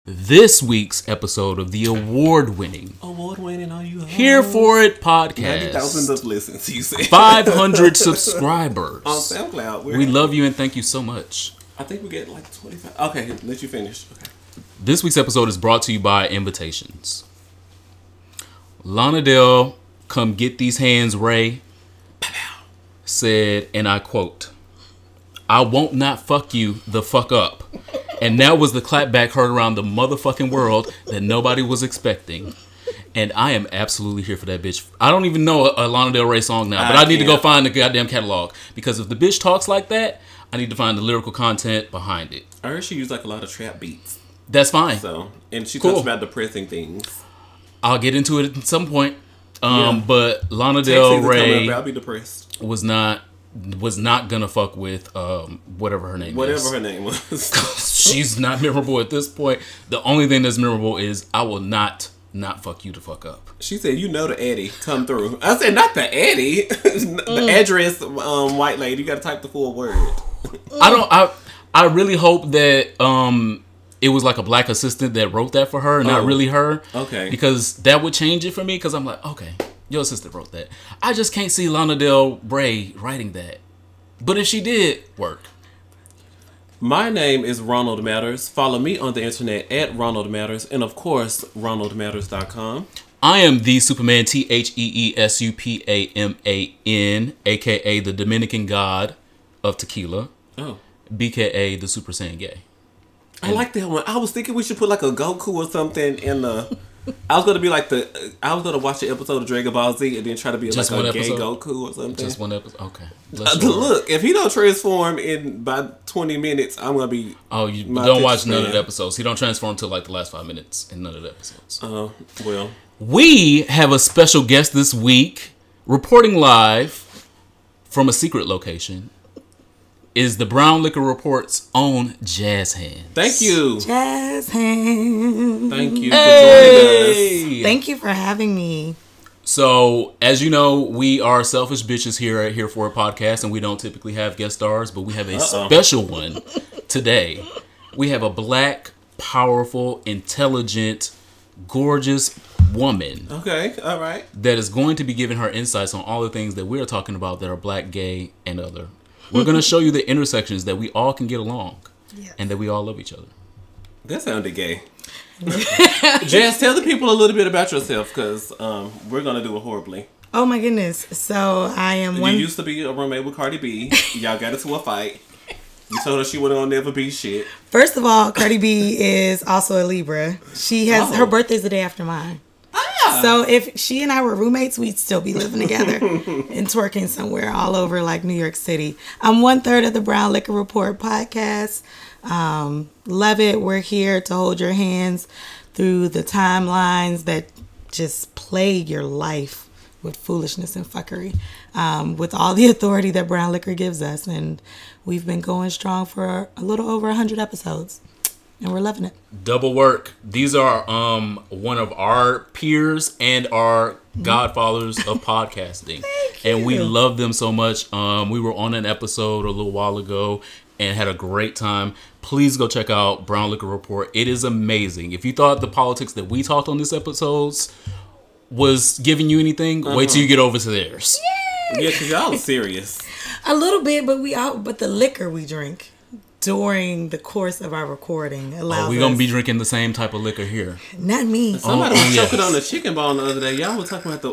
this week's episode of the award-winning Are You Here For It podcast. 90,000 of listens, you say. 500 subscribers. On SoundCloud. We love you and thank you so much. I think we get like 25. Okay, let you finish. Okay. This week's episode is brought to you by Invitations. Lana Del, come get these hands, Ray, said, and I quote, "I won't not fuck you the fuck up." And that was the clapback heard around the motherfucking world that nobody was expecting. And I am absolutely here for that bitch. I don't even know a Lana Del Rey song now, but I need to go find the goddamn catalog. Because if the bitch talks like that, I need to find the lyrical content behind it. I heard she used like a lot of trap beats. That's fine. So, and she Cool. talks about depressing things. I'll get into it at some point. Yeah. But Lana Del Rey I'll be depressed. was not gonna fuck with whatever her name is. Whatever her name was. She's not memorable at this point. The only thing that's memorable is I will not fuck you to fuck up. She said, "You know the Eddie come through." I said, "Not the Eddie, the address, white lady. You got to type the full word." I really hope that it was like a black assistant that wrote that for her, not really her. Okay. Because that would change it for me. Because I'm like, okay, your assistant wrote that. I just can't see Lana Del Rey writing that. But if she did, work. My name is Ronald Matters. Follow me on the internet at Ronald Matters, and of course, RonaldMatters.com. I am the Superman, TheeSupaman, aka the Dominican God of Tequila, Oh. BKA the Super Saiyan Gay. I like that one. I was thinking we should put like a Goku or something in the. I was gonna be like I was gonna watch an episode of Dragon Ball Z and then try to be Just like one a gay episode? Goku or something. Just one episode. Okay. Look, if he don't transform in by 20 minutes, I'm gonna be. Oh, you my don't watch attention none of the span. episodes. He don't transform until like the last 5 minutes in none of the episodes. Oh, well. We have a special guest this week, reporting live from a secret location. Is the Brown Liquor Report's own Jazz Hands. Thank you. Jazz hands. Thank you for joining us. Thank you for having me. So, as you know, we are selfish bitches here at Here For It Podcast, and we don't typically have guest stars, but we have a special one today. We have a black, powerful, intelligent, gorgeous woman Okay, all right. that is going to be giving her insights on all the things that we're talking about that are black, gay, and other. We're going to show you the intersections that we all can get along and that we all love each other. That sounded gay. Jazz, tell the people a little bit about yourself, because we're gonna do it horribly. Oh my goodness. So I am one. You used to be a roommate with Cardi B. Y'all got into a fight. You told her she wouldn't never be shit. First of all, Cardi B is also a Libra. She has her birthday's the day after mine. So if she and I were roommates, we'd still be living together and twerking somewhere all over like New York City. I'm 1/3 of the Brown Liquor Report podcast. Love it. We're here to hold your hands through the timelines that just plague your life with foolishness and fuckery, with all the authority that Brown Liquor gives us. And we've been going strong for a little over 100 episodes. And we're loving it. Double work. These are one of our peers and our godfathers of podcasting. And we love them so much. We were on an episode a little while ago and had a great time. Please go check out Brown Liquor Report. It is amazing. If you thought the politics that we talked on this episodes was giving you anything, wait till you get over to theirs. Yeah, because y'all are serious. A little bit, but the liquor we drink during the course of our recording allows We're going to us- be drinking the same type of liquor here. Not me. Somebody was yes. choking on the chicken bone the other day. Y'all were talking about the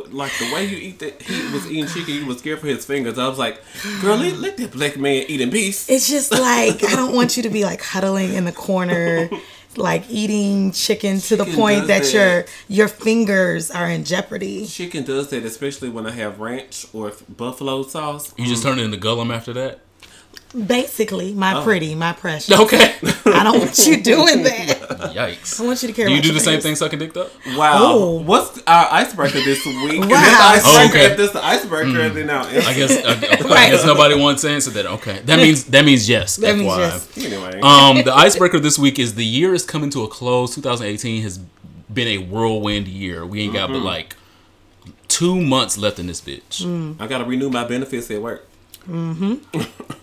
way you eat that. He was eating chicken. You was scared for his fingers. I was like, girl, let that black man eat in peace. It's just like, I don't want you to be like huddling in the corner, like eating chicken to the Chicken point does that that. your fingers are in jeopardy. Chicken does that, especially when I have ranch or buffalo sauce. You just turn it into Gullum after that? Basically, my precious. Okay. I don't want you doing that. Yikes. I want you to care Do you about do your the same fingers. thing sucking dick up? Wow. Oh. What's our icebreaker this week? Wow. Is that the icebreaker? okay. If this the icebreaker, then I'll answer. I guess nobody wants to answer that. Okay. That means yes. That means FYI. yes. Anyway. The icebreaker this week is the year is coming to a close. 2018 has been a whirlwind year. We ain't got but like 2 months left in this bitch. I gotta renew my benefits at work.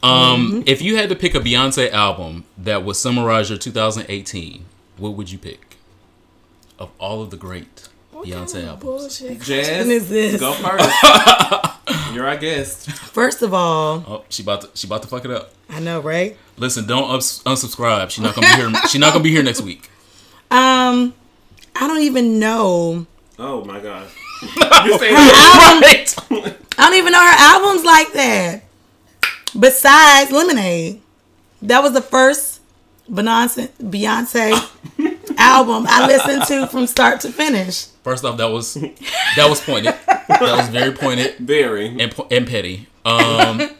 If you had to pick a Beyonce album that would summarize your 2018, what would you pick of all of the great Beyonce albums? Bullshit. Jazz, Is this? go first. You're our guest. First of all, Oh, she about to fuck it up. I know, right? Listen, don't unsubscribe. She's not gonna be here. She's not gonna be here next week. I don't even know. Oh my god. Her album, I don't even know her albums like that. Besides Lemonade, that was the first Beyonce album I listened to from start to finish. First off, that was pointed. That was very pointed Very. and petty. But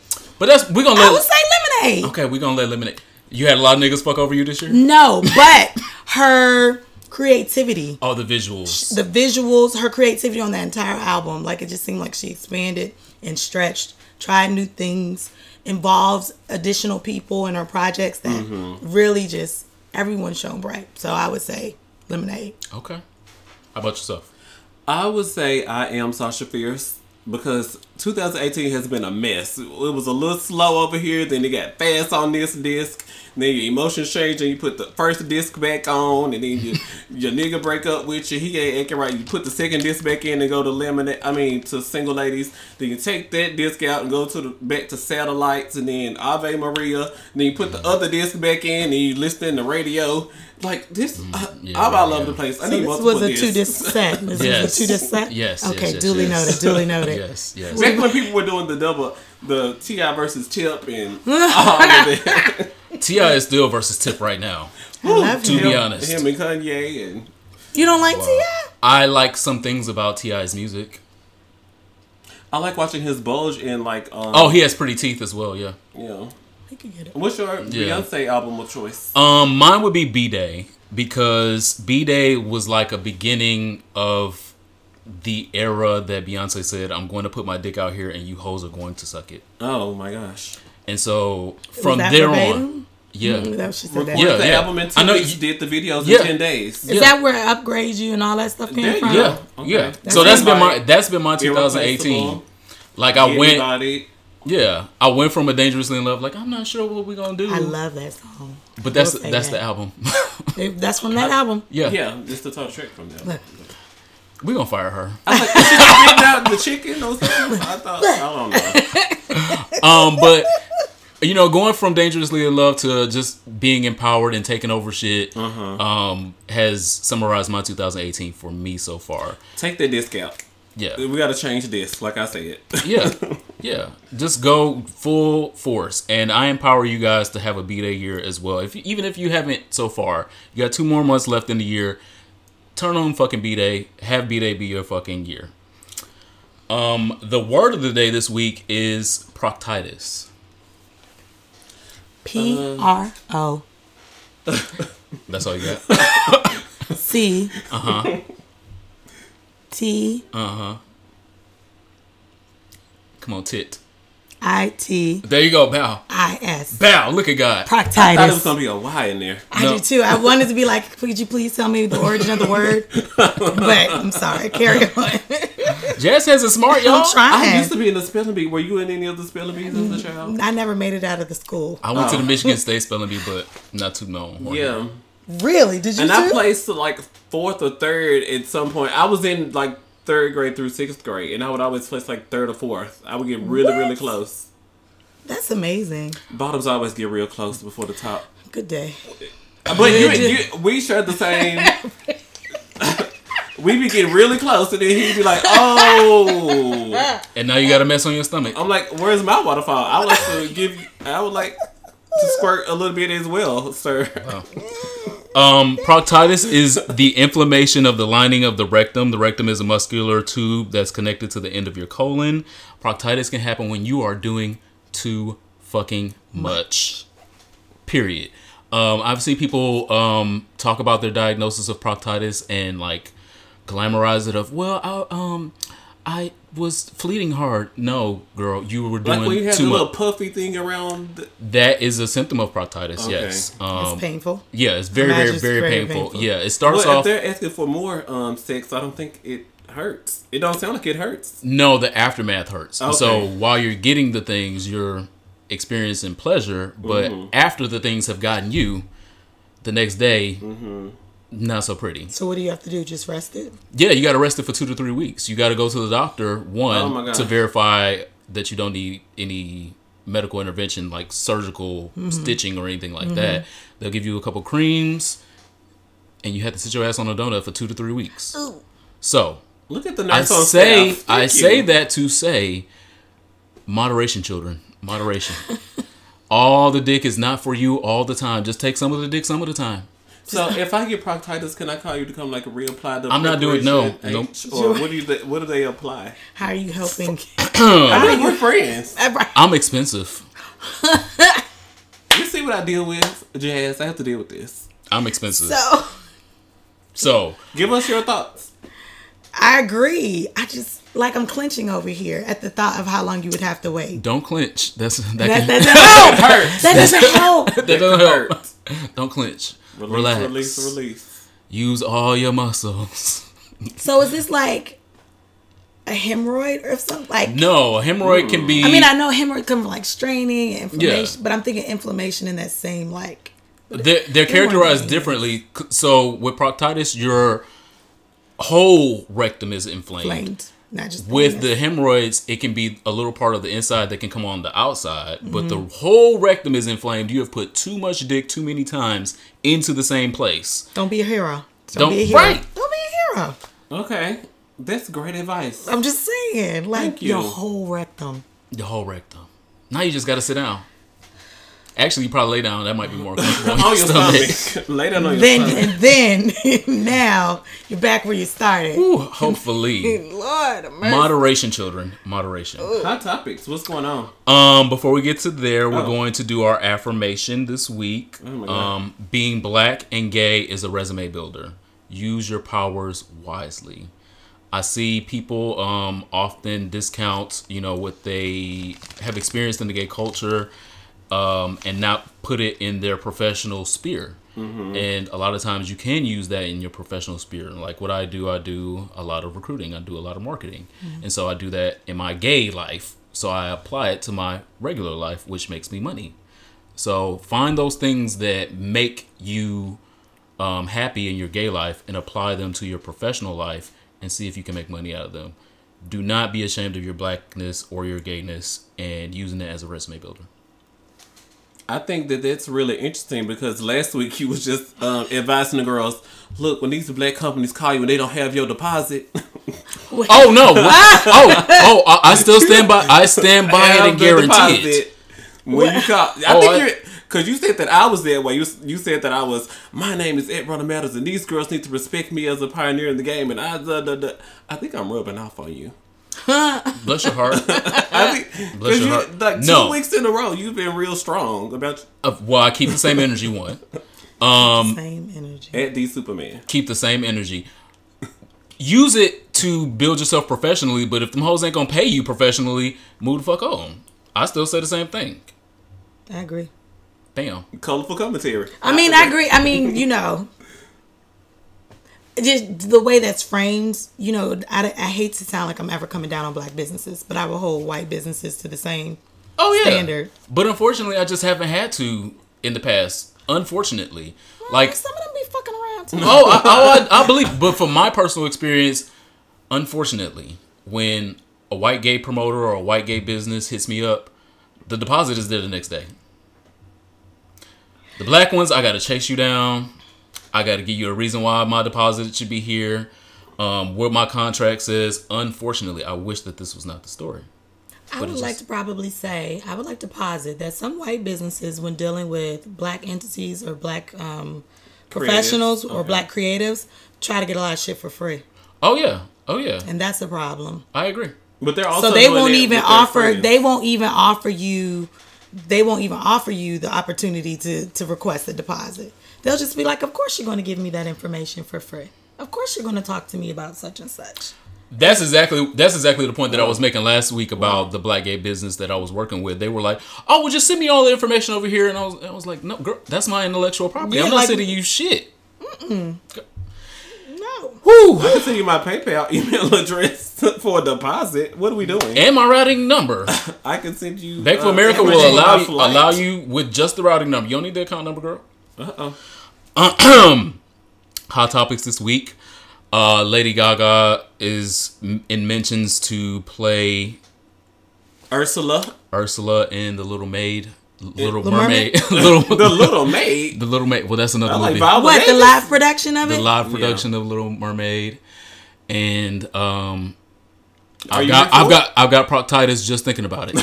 we're gonna I let. would say Lemonade. Okay, we're gonna let Lemonade. You had a lot of niggas fuck over you this year. No, but her creativity, Oh, the visuals. the visuals, her creativity on that entire album, like it just seemed like she expanded and stretched, tried new things, involves additional people in her projects that really just everyone shone bright. So I would say Lemonade. Okay. How about yourself? I would say I am Sasha Fierce because 2018 has been a mess. It was a little slow over here, then it got fast on this disc. Then your emotions change and you put the first disc back on, and then your nigga break up with you. He ain't acting right. You put the second disc back in and go to Lemonade. To Single Ladies. Then you take that disc out and go back to Satellites, and then Ave Maria. Then you put the other disc back in and you listen to the radio. Like this, I'm all over the place. I need This multiple was a discs. 2-disc set. This Yes. was a 2-disc set? Yes. Okay, yes, duly yes. noted. Duly noted. Yes. Back when people were doing the T.I. versus Tip and all of that. T.I. is still versus Tip right now. I love To him. be honest, Him and Kanye and You don't like T.I.? I like some things about T.I.'s music. I like watching his bulge in like. Oh, he has pretty teeth as well. Yeah. You know, I can get it. what's your Beyonce album of choice? Mine would be B-Day because B-Day was like a beginning of the era that Beyonce said, "I'm going to put my dick out here, and you hoes are going to suck it." Oh my gosh! And so from that there verbatim? on, yeah. That what she said. Recorded Yeah, the yeah. album in 2 I know weeks. you- Did the videos Yeah. in 10 days. Is that where Upgrade You and all that stuff came There you from? go. Yeah, Okay. yeah. That So that's seems been my 2018. Irreplaceable. Like I went, Everybody. yeah, I went from A Dangerously in Love. Like I'm not sure what we're gonna do. I love that song. but that's We'll say that's that. the album. That's from that album. yeah. Yeah, just the title track from there. Look. We're gonna fire her. I was like, is she spitting out the chicken or something? I don't know. But you know, going from Dangerously in Love to just being empowered and taking over shit has summarized my 2018 for me so far. Take that disc out. Yeah. We got to change this, like I said. Yeah. Yeah. Just go full force. And I empower you guys to have a B-Day year as well. Even if you haven't so far, you got 2 more months left in the year. Turn on fucking B-Day. Have B-Day be your fucking year. The word of the day this week is proctitis. P-R-O That's all you got? C T Come on, tit. I-T There you go, bow. I-S. Bow. Look at God. I thought it was Proctitis. going to be a Y in there. I No. do too. I wanted to be like, could you please tell me the origin of the word? But I'm sorry. Carry on. Jazz has a smart, y'all. I'm I trying. used to be in the spelling bee. Were you in any of the spelling bees as a child? I never made it out of the school. I went to the Michigan State spelling bee, but not too known. Yeah. Really? Did you And too? I placed like 4th or 3rd at some point. I was in like 3rd grade through 6th grade, and I would always place like 3rd or 4th. I would get really, really close. That's amazing. Bottoms always get real close before the top. Good day. But we share the same. We be getting really close, and then he'd be like, "Oh," And now you got a mess on your stomach. I'm like, "Where's my waterfall?" I would like to squirt a little bit as well, sir. Proctitis is the inflammation of the lining of the rectum. The rectum is a muscular tube that's connected to the end of your colon. Proctitis can happen when you are doing too fucking much. Period. I've seen people talk about their diagnosis of proctitis and like glamorize it of, well, I was fleeting hard. No, girl, you were doing Like when you have too the little much. puffy thing around. That is a symptom of proctitis. Okay. Yes. It's painful. Yeah, it's very, Imagine very, it's very, very painful. painful. Yeah, it starts Well, if off. they're asking for more sex, I don't think it hurts. It don't sound like it hurts. No, the aftermath hurts. Okay. So while you're getting the things, you're experiencing pleasure, but after the things have gotten you, the next day, not so pretty. So what do you have to do? Just rest it? Yeah, you got to rest it for 2 to 3 weeks. You got to go to the doctor, one, to verify that you don't need any medical intervention like surgical stitching or anything like that. They'll give you a couple creams, and you have to sit your ass on a donut for 2 to 3 weeks. Ooh. So look at the nurse on staff. I say that to say, moderation, children, moderation. All the dick is not for you all the time. Just take some of the dick some of the time. So if I get proctitis, can I call you to come like reapply the? I'm not doing nope. Or what do they apply? How are you helping? I mean, we're friends. I'm expensive. You see what I deal with, Jazz? I have to deal with this. I'm expensive. So give us your thoughts. I agree. I just I'm clenching over here at the thought of how long you would have to wait. Don't clench. That doesn't help. That doesn't help. That doesn't help. Don't clench. Relax. Release. Use all your muscles. So is this like a hemorrhoid or something? No, a hemorrhoid can be. I mean, I know hemorrhoid come from straining and inflammation, but I'm thinking inflammation in that same They're characterized differently. So with proctitis, your whole rectum is inflamed. Not just with the hemorrhoids, it can be a little part of the inside that can come on the outside, but the whole rectum is inflamed. You have put too much dick too many times into the same place. Don't be a hero. Don't be a hero. Right. Don't be a hero. Okay. That's great advice. I'm just saying. Thank you. Your whole rectum. Your whole rectum. Now you just got to sit down. Actually, you probably lay down. That might be more comfortable on your stomach. Lay down on your stomach. And then, now, you're back where you started. Ooh, hopefully. Lord of mercy. Moderation, children. Moderation. Ooh. Hot topics. What's going on? Before we get to there, we're going to do our affirmation this week. Oh my God. Being black and gay is a resume builder. Use your powers wisely. I see people often discount, what they have experienced in the gay culture. And not put it in their professional sphere. And a lot of times you can use that in your professional sphere. Like what I do a lot of recruiting. I do a lot of marketing. And so I do that in my gay life. So I apply it to my regular life, which makes me money. So find those things that make you happy in your gay life and apply them to your professional life and see if you can make money out of them. Do not be ashamed of your blackness or your gayness and using it as a resume builder. I think that's really interesting because last week you was just advising the girls, look, when these black companies call you and they don't have your deposit. Oh no! I still stand by. I stand by it and guarantee it. When you call, I think because you said that I was that way. You said that I was. My name is Ed Runner Matters, and these girls need to respect me as a pioneer in the game. And I think I'm rubbing off on you. Bless your heart. Bless your heart. Like 2 weeks in a row, you've been real strong about. Well, I keep the same energy. One. Same energy. At the Superman. Keep the same energy. Use it to build yourself professionally, but if them hoes ain't gonna pay you professionally, move the fuck on. I still say the same thing. I agree. Bam. Colorful commentary. I agree. I mean, just the way that's framed, I hate to sound like I'm ever coming down on black businesses, but I will hold white businesses to the same standard. But unfortunately, I just haven't had to in the past. Unfortunately. Like some of them be fucking around too. I believe. But from my personal experience, unfortunately, when a white gay promoter or a white gay business hits me up, the deposit is there the next day. The black ones, I got to chase you down. I got to give you a reason why my deposit should be here. What my contract says. Unfortunately, I wish that this was not the story. I would like to posit that some white businesses, when dealing with black entities or black professionals or black creatives, try to get a lot of shit for free. Oh yeah. And that's a problem. I agree. But they're also they won't even offer you the opportunity to request a deposit. They'll just be like, of course you're going to give me that information for free. Of course you're going to talk to me about such and such. That's exactly the point that I was making last week about the black gay business that I was working with. They were like, "Oh, well, just send me all the information over here," and I was like, "No, girl, that's my intellectual property. I'm not sending you shit." No. Whew. I can send you my PayPal email address for a deposit. What are we doing? And my routing number. I can send you. Bank of America will allow you with just the routing number. You don't need the account number, girl. Hot topics this week. Lady Gaga is in mentions to play Ursula in The Little Maid. Little The Mermaid. the Little Maid. The Little Maid. Well, that's another I like movie. Viola What, the Davis. live production of it? The live production of Little Mermaid. And Are I've you here for got proctitis just thinking about it.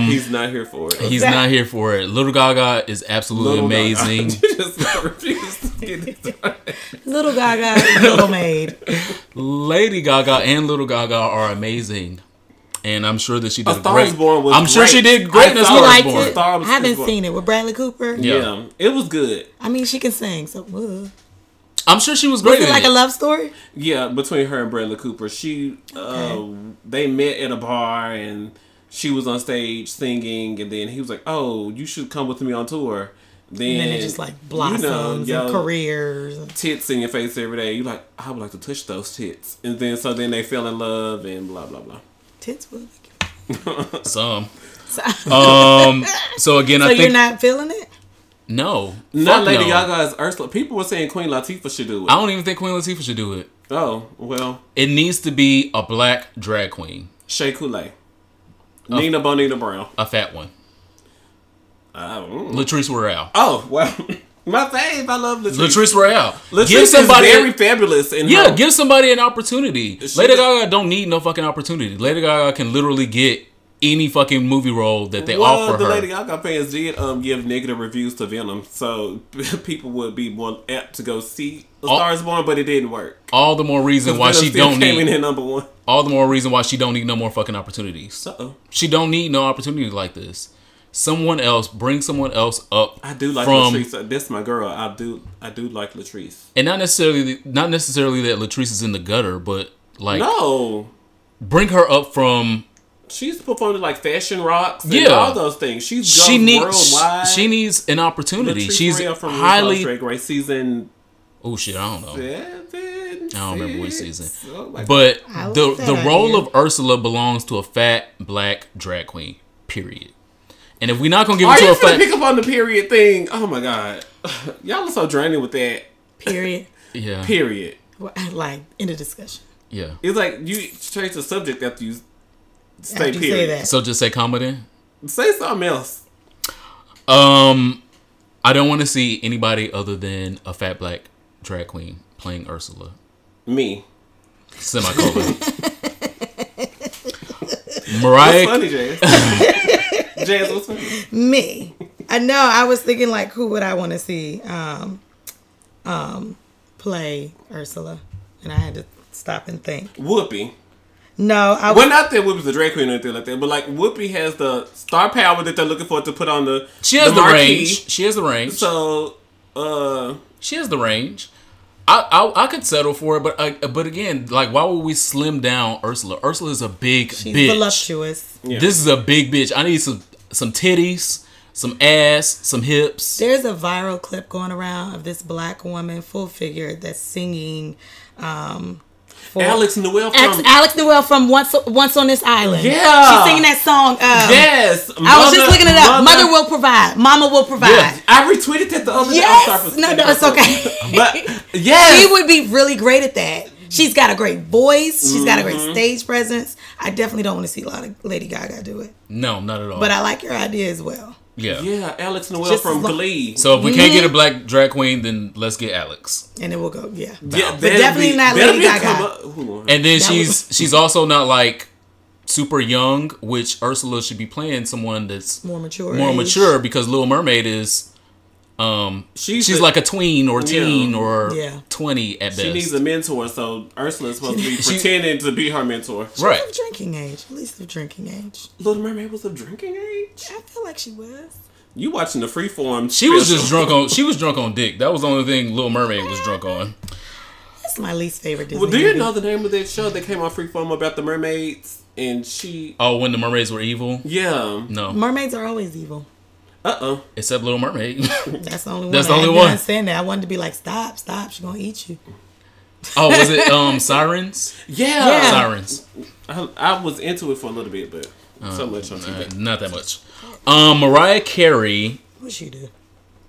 He's not here for it. He's not here for it. Little Gaga is absolutely Little amazing. Gaga. You just refuse to get it started. Little Gaga, Little Maid. Lady Gaga and Little Gaga are amazing. And I'm sure that she did A Star is great. Born was I'm sure great. she did great in A I Star You is liked Born. it? Star I was haven't born. seen it. With Bradley Cooper? Yeah, it was good. I mean, she can sing, so... I'm sure she was Was great it in like it. a love story? Yeah, between her and Bradley Cooper, they met at a bar and she was on stage singing, and then he was like, "Oh, you should come with me on tour." Then And then it just like blossoms and careers. tits in your face every day. You like, I would like to touch those tits, and then they fell in love and blah blah blah. Tits will. Some. So, So again, so I think you're not feeling it? no. Not Fuck Lady no. Gaga as Ursula. People were saying Queen Latifah should do it. I don't even think Queen Latifah should do it. Oh well, It needs to be a black drag queen, Shea Coulee, Nina Bonita Brown. a fat one. Oh Latrice Royale. well, my fave. I love Latrice. Latrice Royale. Latrice Give somebody is very fabulous in her. give somebody an opportunity. She Lady does- Gaga don't need no fucking opportunity. Lady Gaga can literally get any fucking movie role that they Well, offer the her. Lady Gaga fans did give negative reviews to Venom, so people would be more apt to go see A Star Is Born, but it didn't work. All the more reason why Venom she still don't came in need. at number one. All the more reason why she don't need no more fucking opportunities. Uh-oh. She don't need no opportunity like this. Someone else, bring someone else up. I do like from, Latrice. That's my girl. I do like Latrice. and not necessarily that Latrice is in the gutter, but like No. bring her up from. She's performing like Fashion Rocks and Yeah. all those things. She worldwide. She needs an opportunity. Latrice She's Royale from highly. RuPaul's Drag Race season Oh shit! I don't know. 7. I don't remember which season. Oh my God. But I like the that role idea. of Ursula belongs to a fat black drag queen. Period. And if we're not gonna give Are it to you a gonna fat, pick up on the period thing? Oh my God, y'all are so draining with that. Period. yeah, Period. Like, in the discussion. yeah. It's like you change the subject after you say After you period. say that. So just say comma then. Say something else. I don't want to see anybody other than a fat black drag queen playing Ursula. Me. Semicolon. What's Mariah. funny, Jazz? Jazz, what's funny? Me. I know. I was thinking, like, who would I want to see play Ursula? And I had to stop and think. Whoopi. No, I Well, not that Whoopi's a drag queen or anything like that, but like Whoopi has the star power that they're looking for to put on the She has the marquee. range. She has the range. So, She has the range. I could settle for it, but again, like, why would we slim down Ursula? Ursula is a big she's bitch. voluptuous. yeah. This is a big bitch. I need some titties, some ass, some hips. There's a viral clip going around of this black woman, full figure, that's singing. For Alex Newell from Alex Newell from Once on This Island. Yeah. She's singing that song. Yes, I was just looking it up. Mother will provide. Mama will provide. Yeah, I retweeted that the other day. Yes. I'm sorry for No, saying it's that. okay. But yes, She would be really great at that. She's got a great voice. She's got a great stage presence. I definitely don't want to see a lot of Lady Gaga do it. No, not at all. But I like your idea as well. yeah. yeah, Alex Newell Just from as long- Glee. So if we can't get a black drag queen, then let's get Alex. And it will go, yeah. Yeah, But definitely not that'd Lady be a Gaga. come up- hold on. And then That she's also not like super young, which Ursula should be playing someone that's More mature. more age. mature because Little Mermaid is she's like a tween or teen or Yeah. 20 at best. She needs a mentor, so Ursula's supposed to be pretending to be her mentor. right. Of drinking age. At least of drinking age. Little Mermaid was of drinking age. I feel like she was. You watching the Freeform? She was just special. drunk on dick. That was the only thing Little Mermaid was drunk on. That's my least favorite Disney Well, do you movie. know the name of that show that came on Freeform about the mermaids? And she, Oh, when the mermaids were evil? yeah, No. Mermaids are always evil. Except Little Mermaid. That's the only one. That's the I only didn't one. understand that. I wanted to be like, stop, she's gonna eat you. Oh, was it Sirens? yeah. Sirens. I was into it for a little bit, but so much on TV. Not that much. Mariah Carey. What she do?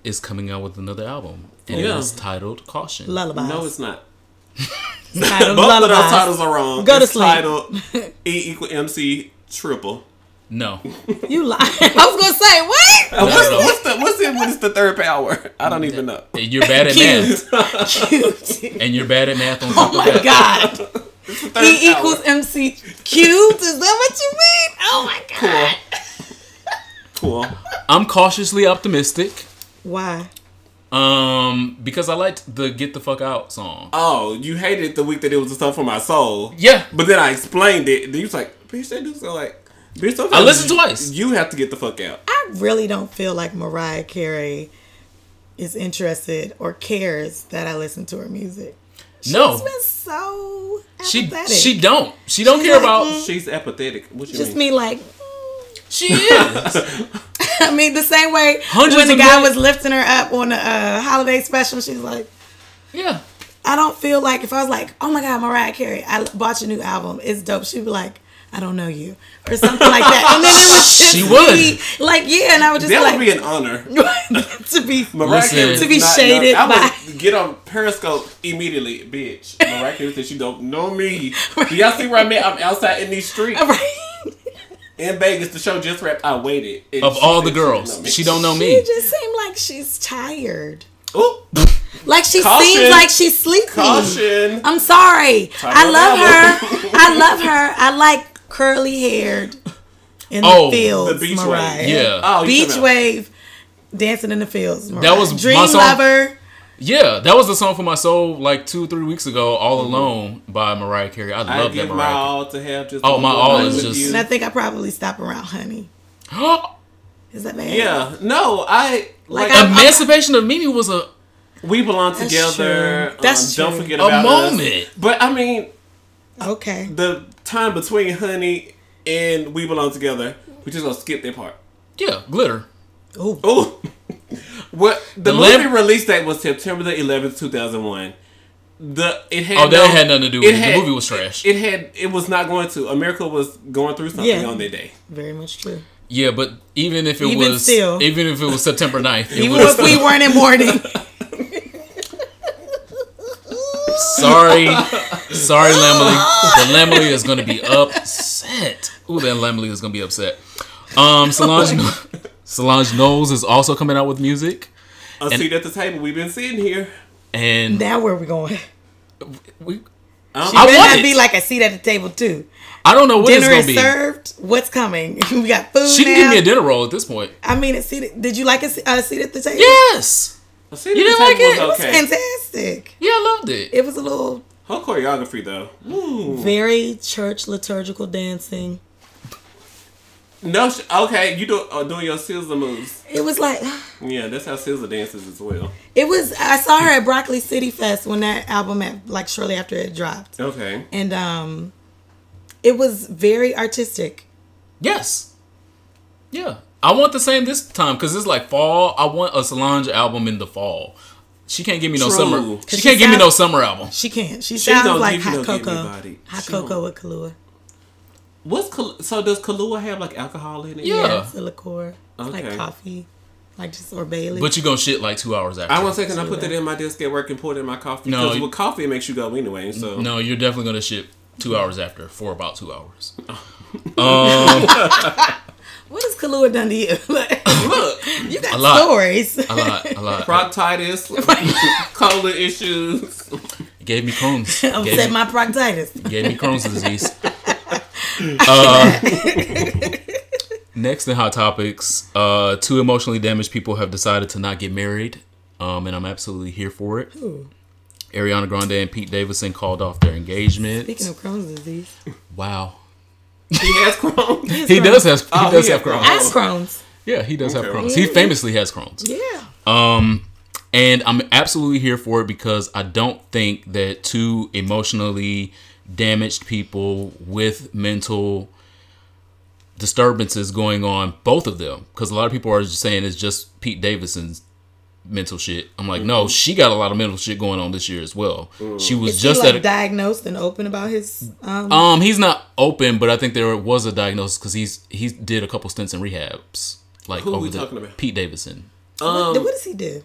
is coming out with another album, and Yeah. it's titled Caution. Lullabies. No, it's not. It's titled Both of those Lullabies. titles are wrong. Go to It's sleep. titled E = MC triple. No, You lie. I was gonna say what? What's the third power? I don't even know. you're bad at math, Cute. and you're bad at math on top Oh of my that. god. Third E power. = MC cubed? Is that what you mean? Oh my god. Cool. I'm cautiously optimistic. Why? Because I liked the "Get the Fuck Out" song. Oh, you hated the week that it was a song for my soul. Yeah, But then I explained it. Then you was like, bitch, that dude's so like, bitch, sometimes I listened twice. You have to get the fuck out. I really don't feel like Mariah Carey is interested or cares that I listen to her music. No. She's been so she apathetic. she don't care like, about. She's apathetic. What you just mean? me like, She is. I mean, the same way Hundreds when the of guy million- was lifting her up on the holiday special, she's like, Yeah. I don't feel like if I was like, oh my God, Mariah Carey, I bought your new album, it's dope. She'd be like, I don't know you, or something like that. And then it was just She would. be like, yeah, and I would just That be like, would be an honor. to be Mariah Listen. Carey To does be not shaded know. I by- would get on Periscope immediately, bitch. Mariah Carey said she don't know me. Do y'all see where I'm at? I'm outside in these streets right. in Vegas. The show just wrapped. I waited. And Of she all said the girls, she don't know She me. just seemed like she's tired. Ooh, Like she Caution. seems like she's sleepy. caution. I'm sorry. Talk I love about her. I love her. I like curly haired in Oh, the fields. the beach Mariah. wave. Yeah. Oh, you Beach talking about- wave, dancing in the fields. Mariah. That was Dream my song. Lover. Yeah, that was the song for my soul like 2 or 3 weeks ago, All Alone by Mariah Carey. I I love that give my Mariah all to have just. Oh, my one all night is with just- you. And I think I probably stop around Honey. Carey. Is that bad? Yeah, no, I Like, like. I'm- Emancipation of Mimi was a we belong That's together. true. That's Don't true. forget A about us. moment. But I mean, Okay. the time between Honey and We Belong Together, we just gonna skip that part. yeah, glitter. Ooh. Oh, what the Lamp- movie release date was September the 11th, 2001. It had Oh, that had nothing to do with it. The movie was trash. It was not going to. America was going through something Yeah. on that day. Very much true. Yeah, but even if it Even was still. even if it was September 9th, it Even would if we weren't in mourning. sorry Lamely. The Lamely is gonna be upset. Ooh, that Lamely is gonna be upset. Solange Knowles is also coming out with music. A seat at the table. We've been sitting here. And Now where we going? we, She I better want not it. be like a seat at the table too. I don't know what Dinner it's is gonna be. served. What's coming? We got food She now. didn't give me a dinner roll at this point. I mean, did you like a seat at the table? Yes. A seat You at the didn't like table it? It was was okay. fantastic. Yeah, I loved it. It was a little Her choreography though. Ooh. very church liturgical dancing. No, okay, you doing your SZA moves. It was like Yeah, that's how SZA dances as well. it was. I saw her at Broccoli City Fest when that album like shortly after it dropped, Okay. and it was very artistic. Yes. Yeah. I want the same this time because it's like fall. I want a Solange album in the fall. She can't give me no True. summer. 'Cause She she can't give me sound- no summer album. She can't. She She sounds don't like give you hot no get me cocoa. body. Hot She cocoa don't. with Kahlua. So does Kahlua have like alcohol in it? Yeah. It's a liqueur. It's Okay. like coffee, like just or Bailey. But you gonna shit like 2 hours after. I want to say, can I put that in my desk at work and pour it in my coffee? No, Because you- with coffee, it makes you go anyway. So No, you're definitely gonna shit 2 hours after for about 2 hours. What has Kahlua done to you? Like, look, you got A lot. stories. A lot. proctitis, colon issues. It gave me Crohn's. Upset my proctitis. Gave me Crohn's disease. Next in Hot Topics, 2 emotionally damaged people have decided to not get married, and I'm absolutely here for it. Ooh. Ariana Grande and Pete Davidson called off their engagement. Speaking of Crohn's disease, Wow. He has Crohn's. He does have Oh, he does he have has Crohn's. I have Crohn's. Yeah, he does have Okay. Crohn's. He famously has Crohn's. Yeah. And I'm absolutely here for it because I don't think that 2 emotionally damaged people with mental disturbances going on, both of them, because a lot of people are just saying it's just Pete Davidson's mental shit. I'm like, no, she got a lot of mental shit going on this year as well. She was Is just he like at diagnosed and open about his? he's not open, but I think there was a diagnosis because he did a couple stints in rehabs, like Who over we the talking about? Pete Davidson. What does he do?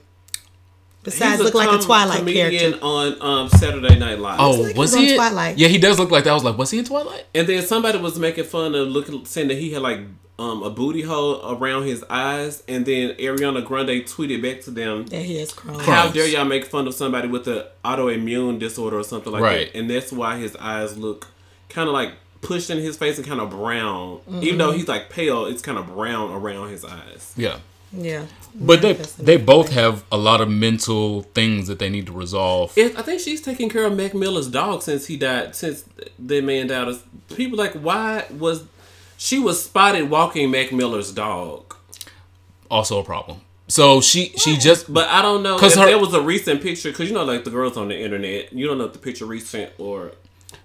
Besides he's look like a Twilight comedian character on Saturday Night Live. Oh, like was he's he? on Twilight. Yeah, he does look like that. I was like, was he in Twilight? And then somebody was making fun of saying that he had like a booty hole around his eyes, and then Ariana Grande tweeted back to them that he has Crohn's. How dare y'all make fun of somebody with an autoimmune disorder or something like Right. that? And that's why his eyes look kind of like pushed in his face and kind of brown. Even though he's like pale, it's kind of brown around his eyes. Yeah. Yeah. But they both have a lot of mental things that they need to resolve. I think she's taking care of Mac Miller's dog since he died. Since the man died, people like why was she was spotted walking Mac Miller's dog? Also a problem. So she just. But I don't know if there was a recent picture because you know like the girls on the internet. You don't know if the picture recent or.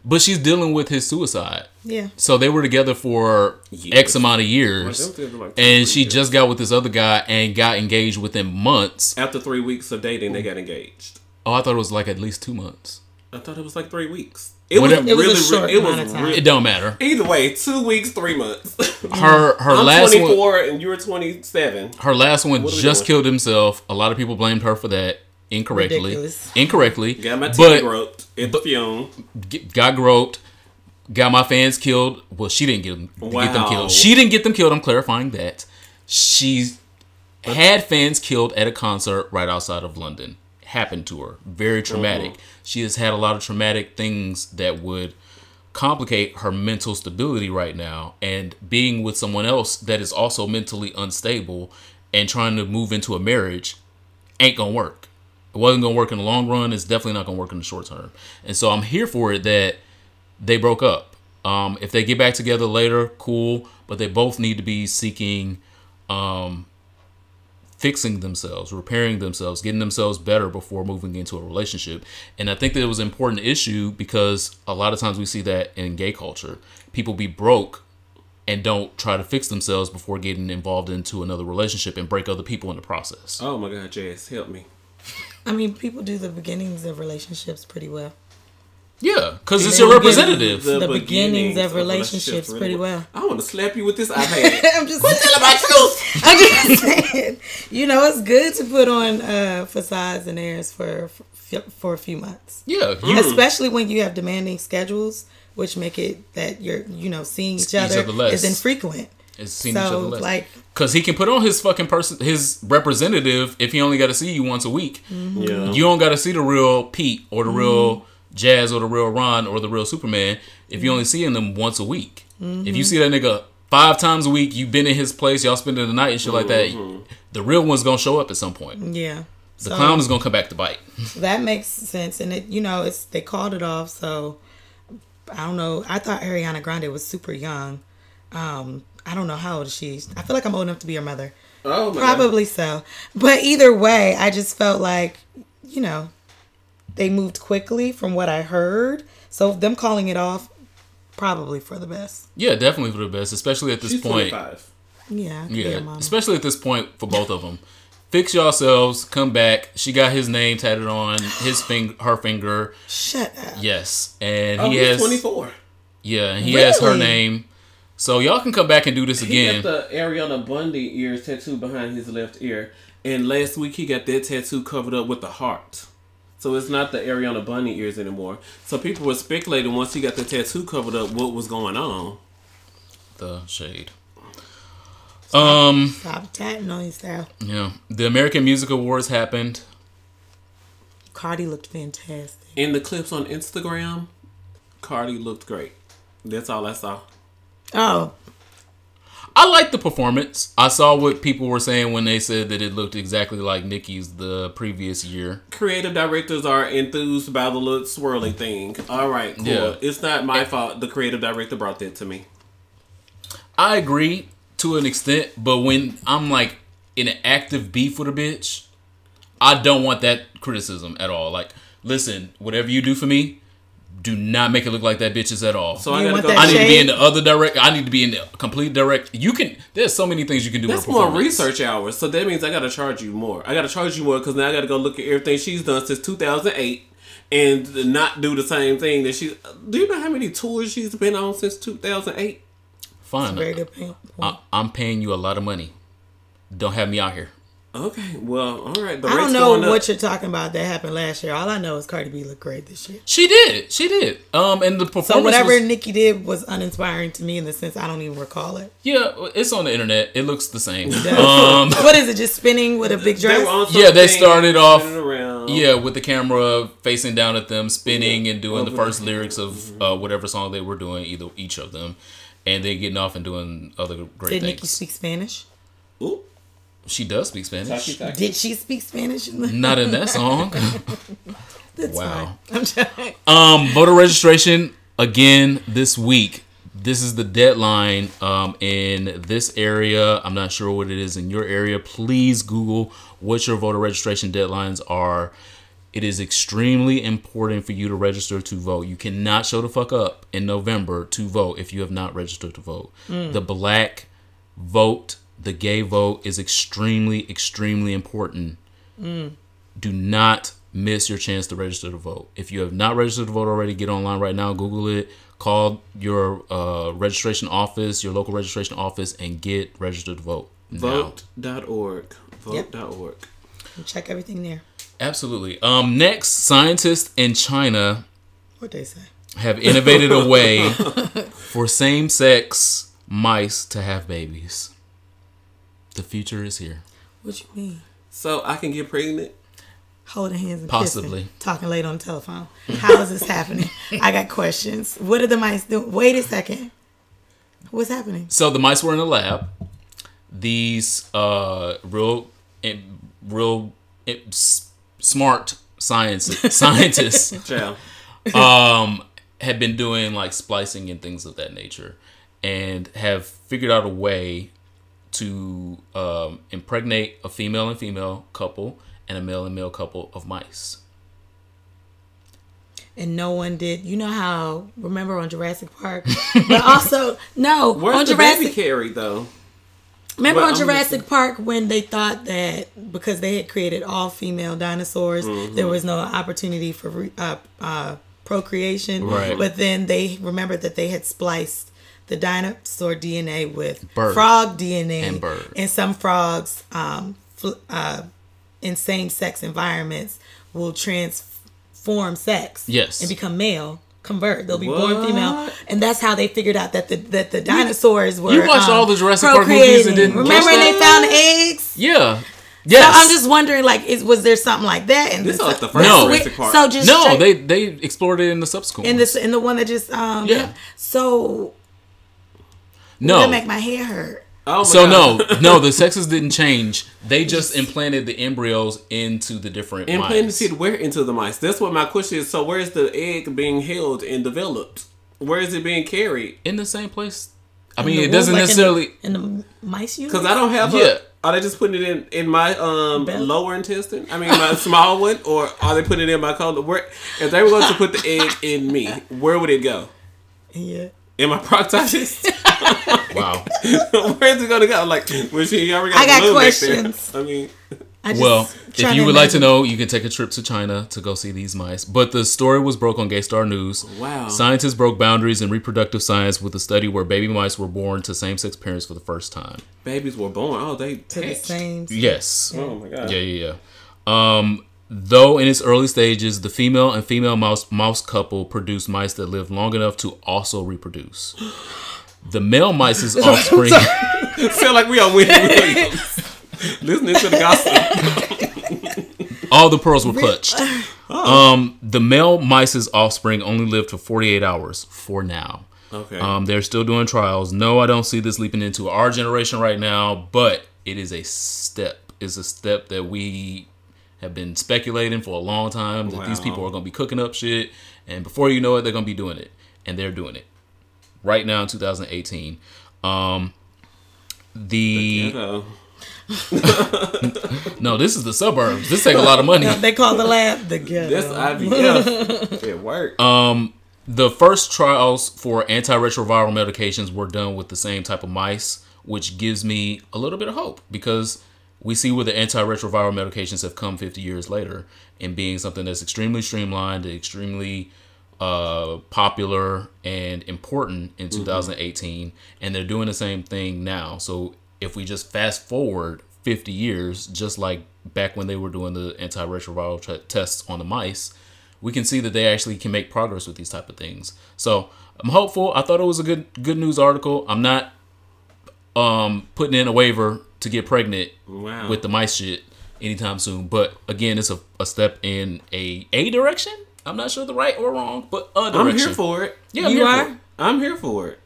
But she's dealing with his suicide. Yeah. So they were together for X amount of years. And she just got with this other guy and got engaged within months. After 3 weeks of dating, they got engaged. Oh, I thought it was like at least 2 months. I thought it was like 3 weeks. It was a short amount of time. It don't matter. Either way, 2 weeks, 3 months. Her I'm last 24 and you're 27. Her last one just killed himself. A lot of people blamed her for that. Incorrectly. Got my teeth groped at the fume. Got groped. Got my fans killed. Well, she didn't get them killed. She didn't get them killed. I'm clarifying that. She had fans killed at a concert right outside of London. Happened to her. Very traumatic. She has had a lot of traumatic things that would complicate her mental stability right now. And being with someone else that is also mentally unstable and trying to move into a marriage ain't gonna work. It wasn't going to work in the long run. It's definitely not going to work in the short term. And so I'm here for it that they broke up. If they get back together later, cool. But they both need to be seeking fixing themselves, repairing themselves, getting themselves better before moving into a relationship. And I think that it was an important issue because a lot of times we see that in gay culture. People be broke and don't try to fix themselves before getting involved into another relationship and break other people in the process. Oh my God, Jazz, help me. I mean, people do the beginnings of relationships pretty well. Yeah, because it's your representative. The beginnings of relationships pretty well. I want to slap you with this iPad. I'm just saying. You know, it's good to put on facades and airs for a few months. Yeah, especially when you have demanding schedules, which make it that you're seeing each other is infrequent. Is seeing each other less. Because he can put on his fucking his representative if he only got to see you once a week. Mm-hmm. Yeah. You don't got to see the real Pete or the real Jazz or the real Ron or the real Superman if you only seeing them once a week. Mm-hmm. If you see that nigga 5 times a week, you've been in his place, y'all spending the night and shit like that, the real one's gonna show up at some point. Yeah. The clown is gonna come back to bite. That makes sense, and they called it off. So I don't know. I thought Ariana Grande was super young. I don't know how old she is. I feel like I'm old enough to be her mother. Oh, my Probably God. so. But either way, I just felt like, they moved quickly from what I heard. So them calling it off, probably for the best. Yeah, definitely for the best, especially at this point. 25. Yeah, especially at this point for both of them. Fix yourselves, come back. She got his name tatted on her finger. Shut up. Yes, and he's 24. Yeah, and he has her name. So y'all can come back and do this again. He got the Ariana Bundy ears tattooed behind his left ear. And last week he got that tattoo covered up with the heart. So it's not the Ariana Bundy ears anymore. So people were speculating once he got the tattoo covered up what was going on. The shade. Stop tatting on yourself. Yeah. The American Music Awards happened. Cardi looked fantastic. In the clips on Instagram, Cardi looked great. That's all I saw. Oh. I liked the performance. I saw what people were saying when they said that it looked exactly like Nicki's the previous year. Creative directors are enthused by the little swirling thing. All right, cool. Yeah. It's not my fault the creative director brought that to me. I agree to an extent, but when I'm like in an active beef with a bitch, I don't want that criticism at all. Like, listen, whatever you do for me, do not make it look like that bitches at all. So I gotta go. I need to be in the other direct. I need to be in the complete direct. You can. There's so many things you can do. That's more research hours. So that means I gotta charge you more. I gotta charge you more because now I gotta go look at everything she's done since 2008 and not do the same thing that she. Do you know how many tours she's been on since 2008? Fine. I'm paying you a lot of money. Don't have me out here. Okay, well, all right. I don't know what you're talking about that happened last year. All I know is Cardi B looked great this year. She did. And the performance. So whatever Nicki did was uninspiring to me in the sense I don't even recall it. Yeah, it's on the internet. It looks the same. What is it? Just spinning with a big dress? They started off. Yeah, with the camera facing down at them, spinning and doing the first lyrics of whatever song they were doing, each of them, and then getting off and doing other great things. Did Nicki speak Spanish? Ooh. She does speak Spanish. Did she speak Spanish? Not in that song. That's wow. Fine. I'm voter registration again this week. This is the deadline in this area. I'm not sure what it is in your area. Please Google what your voter registration deadlines are. It is extremely important for you to register to vote. You cannot show the fuck up in November to vote if you have not registered to vote. The black vote, the gay vote is extremely, extremely important. Do not miss your chance to register to vote. If you have not registered to vote already, get online right now, Google it, call your registration office, your local registration office, and get registered to vote. Vote.org. Vote.org. Check everything there. Absolutely. Next, scientists in China What'd they say? have innovated a way for same-sex mice to have babies. The future is here. What you mean? So I can get pregnant? Holding hands and possibly kissing, talking late on the telephone. How is this happening? I got questions. What are the mice doing? Wait a second. What's happening? So the mice were in a lab. These real smart scientists had been doing like splicing and things of that nature, and have figured out a way to impregnate a female and female couple and a male and male couple of mice. And no one did. You know how, remember on Jurassic Park? But also, no. Where's on the Jurassic, baby carry, though? Remember on Jurassic Park when they thought that because they had created all female dinosaurs, there was no opportunity for procreation. Right. But then they remembered that they had spliced the dinosaur DNA with frog DNA and bird. And some frogs in same-sex environments will transform sex. Yes. And become male. Convert. They'll be born female, and that's how they figured out that the dinosaurs were. You watched all the Jurassic Park movies and didn't remember when they found the eggs? Yeah. Yes. So I'm just wondering, like, was there something like that? And this is like the first Jurassic Park. So just they explored it in the subsequent in the one that just yeah. So no, that make my hair hurt. Oh my so God. no, the sexes didn't change. They just implanted the embryos into the different mice. Where into the mice? That's what my question is. So where is the egg being held and developed? Where is it being carried? In the same place. I mean, it doesn't necessarily in the mice unit. Because I don't have are they just putting it in my lower intestine? I mean, my small one, or are they putting it in my colon? Where, if they were going to put the egg in me, where would it go? Yeah. In my proctitis? Wow. Where's it gonna go? Like, when she already got I got questions. I mean, if you would like to know, you can take a trip to China to go see these mice. But the story was broke on Gay Star News. Wow. Scientists broke boundaries in reproductive science with a study where baby mice were born to same-sex parents for the first time. Babies were born. Oh, they to the same. Yes. Oh my God. Yeah. Though in its early stages, the female and female mouse couple produced mice that lived long enough to also reproduce. The male mice's offspring. Feel like we are Wendy Williams. Listening to the gossip. All the pearls were clutched. The male mice's offspring only lived for 48 hours for now. Okay. They're still doing trials. No, I don't see this leaping into our generation right now, but it is a step. It's a step that we have been speculating for a long time that these people are going to be cooking up shit, and before you know it, they're going to be doing it, and they're doing it right now in 2018. No, this is the suburbs. This take a lot of money. They call the lab the ghetto. This IVF. It worked. The first trials for antiretroviral medications were done with the same type of mice, which gives me a little bit of hope, because we see where the antiretroviral medications have come 50 years later in being something that's extremely streamlined, extremely popular and important in 2018. And they're doing the same thing now. So if we just fast forward 50 years, just like back when they were doing the antiretroviral tests on the mice, we can see that they actually can make progress with these type of things. So I'm hopeful. I thought it was a good news article. I'm not putting in a waiver to get pregnant with the mice shit anytime soon. But again, it's a step in a direction. I'm not sure the right or wrong, but a direction. I'm here for it. Yeah, you are? I'm here for it.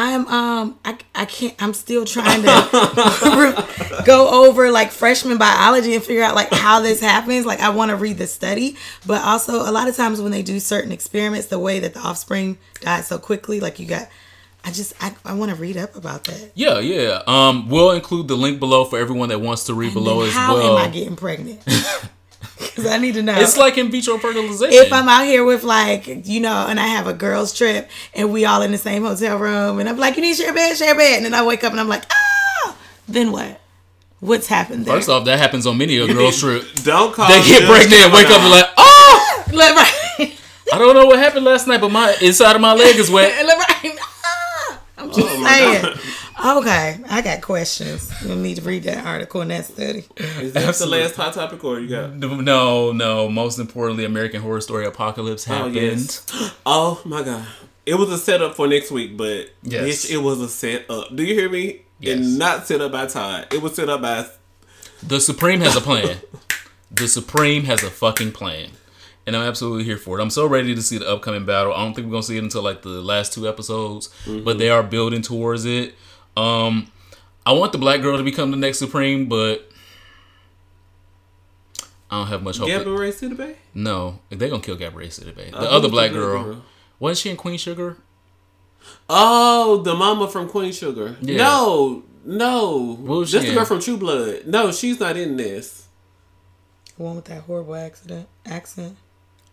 I can't, I'm still trying to go over like freshman biology and figure out like how this happens. Like I want to read the study, but also a lot of times when they do certain experiments, the way that the offspring died so quickly, like I want to read up about that. Yeah. We'll include the link below for everyone that wants to read below as well. How am I getting pregnant? Because I need to know. It's like in vitro fertilization. If I'm out here with like, and I have a girls trip and we all in the same hotel room and I'm like, you need to share a bed. And then I wake up and I'm like, then what? What's happened there? First off, that happens on many a girls trip. Don't call They get pregnant and wake up and like, I don't know what happened last night, but my inside of my leg is wet. I'm just saying. Okay, I got questions. You'll need to read that article and that study. Is that the last hot topic, or you got? No. Most importantly, American Horror Story Apocalypse happened. Yes. Oh my god, it was a setup for next week, but yes, it was a setup. Do you hear me? Yes. And not set up by Todd. It was set up by. The Supreme has a plan. The Supreme has a fucking plan. And I'm absolutely here for it. I'm so ready to see the upcoming battle. I don't think we're going to see it until like the last 2 episodes. Mm-hmm. But they are building towards it. I want the black girl to become the next Supreme, but I don't have much hope. Gabrielle Sidibe? No. They're going to kill Gabrielle Sidibe. The other black girl. Wasn't she in Queen Sugar? Oh, the mama from Queen Sugar. Yeah. No. That's the girl from True Blood. No, she's not in this. The one with that horrible accent.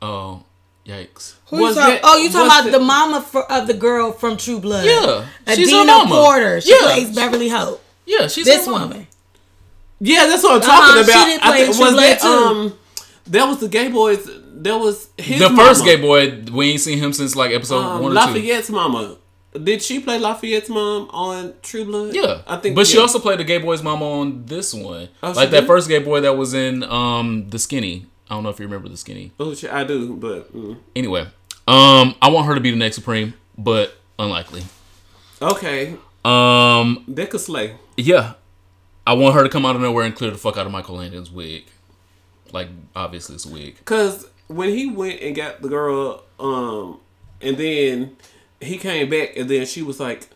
Oh, yikes. You talking about the mama of the girl from True Blood. Yeah. She's Adina her mama. Porter. She plays Beverly Hope. Yeah, she's this woman. Yeah, that's what I'm talking about. She didn't play True Blood too. That was the Gay Boys. That was his the mama. First Gay Boy. We ain't seen him since like episode 1 or 2. Lafayette's mama. Did she play Lafayette's mom on True Blood? Yeah, I think. But she also played the Gay Boy's mama on this one. Oh, like that first Gay Boy that was in The Skinny. I don't know if you remember The Skinny. Oh, I do, but anyway, I want her to be the next Supreme, but unlikely. Okay. That could slay. Yeah, I want her to come out of nowhere and clear the fuck out of Michael Landon's wig. Like, obviously it's a wig. Cause when he went and got the girl, and then he came back, and then she was like,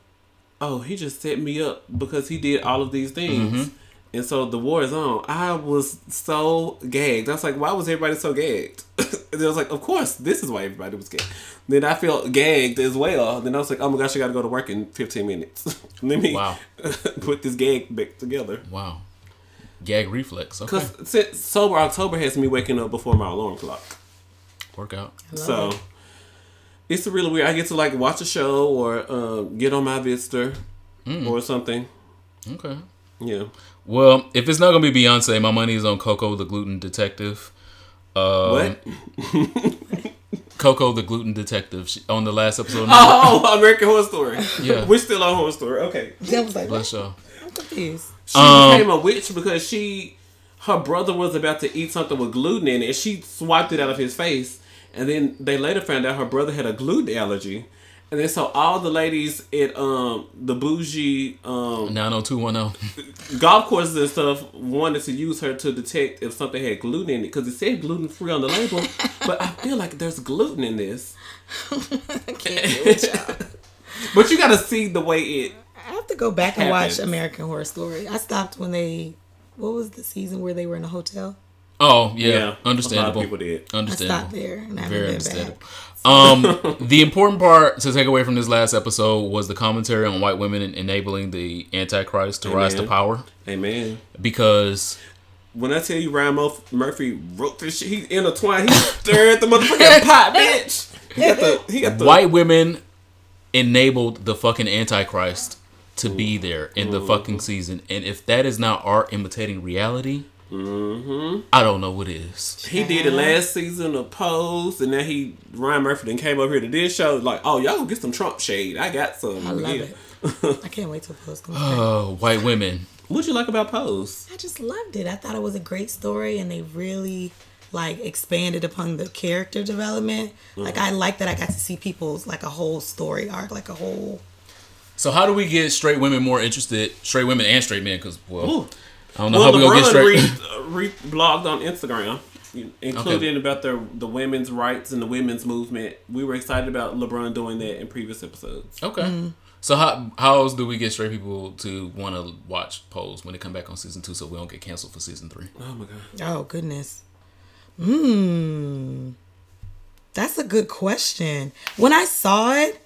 "Oh, he just set me up because he did all of these things." Mm-hmm. And so the war is on. I was so gagged. I was like, why was everybody so gagged? And I was like, of course, this is why everybody was gagged. Then I felt gagged as well. Then I was like, oh my gosh, I got to go to work in 15 minutes. Let me put this gag back together. Wow. Gag reflex. Okay. Because Sober October has me waking up before my alarm clock. Workout. So it's really weird. I get to like watch a show or get on my Vista or something. Okay. Yeah. Well, if it's not going to be Beyonce, my money is on Coco the Gluten Detective. What? Coco the Gluten Detective. On the last episode. Oh, American Horror Story. Yeah. We're still on Horror Story. Okay. That was like, bless y'all. I'm confused. She became a witch because her brother was about to eat something with gluten in it, and she swiped it out of his face. And then they later found out her brother had a gluten allergy. And then so all the ladies at the bougie 90210 golf courses and stuff wanted to use her to detect if something had gluten in it because it said gluten free on the label, but I feel like there's gluten in this. I can't deal with y'all. But you got to see the way it. I have to go back and watch American Horror Story. I stopped when what was the season where they were in a hotel? Oh yeah, understandable. A lot of people did. Understandable. I stopped there and I haven't Very been understandable. back. The important part to take away from this last episode was the commentary on white women enabling the Antichrist to rise to power. Amen. Because when I tell you Ryan Murphy wrote this shit, he intertwined, he stirred the motherfucking pot, bitch. He got the white women enabled the fucking Antichrist to be there in the fucking season, and if that is not art imitating reality, I don't know what is. He did it last season of Pose, and now Ryan Murphy then came over here to this show like, oh, y'all gonna get some Trump shade. I got some. I love it. I can't wait till Pose comes back. Oh, white women. What'd you like about Pose? I just loved it. I thought it was a great story, and they really like expanded upon the character development. Like I like that I got to see people's like a whole story arc, like a whole. So how do we get straight women more interested? Straight women and straight men, because Ooh. I don't know how we gonna get straight. Blogged on Instagram, including about the women's rights and the women's movement. We were excited about LeBron doing that in previous episodes. Okay. So how else do we get straight people to want to watch Pose when they come back on season 2 so we don't get canceled for season 3? Oh my god. Oh goodness. That's a good question. When I saw it,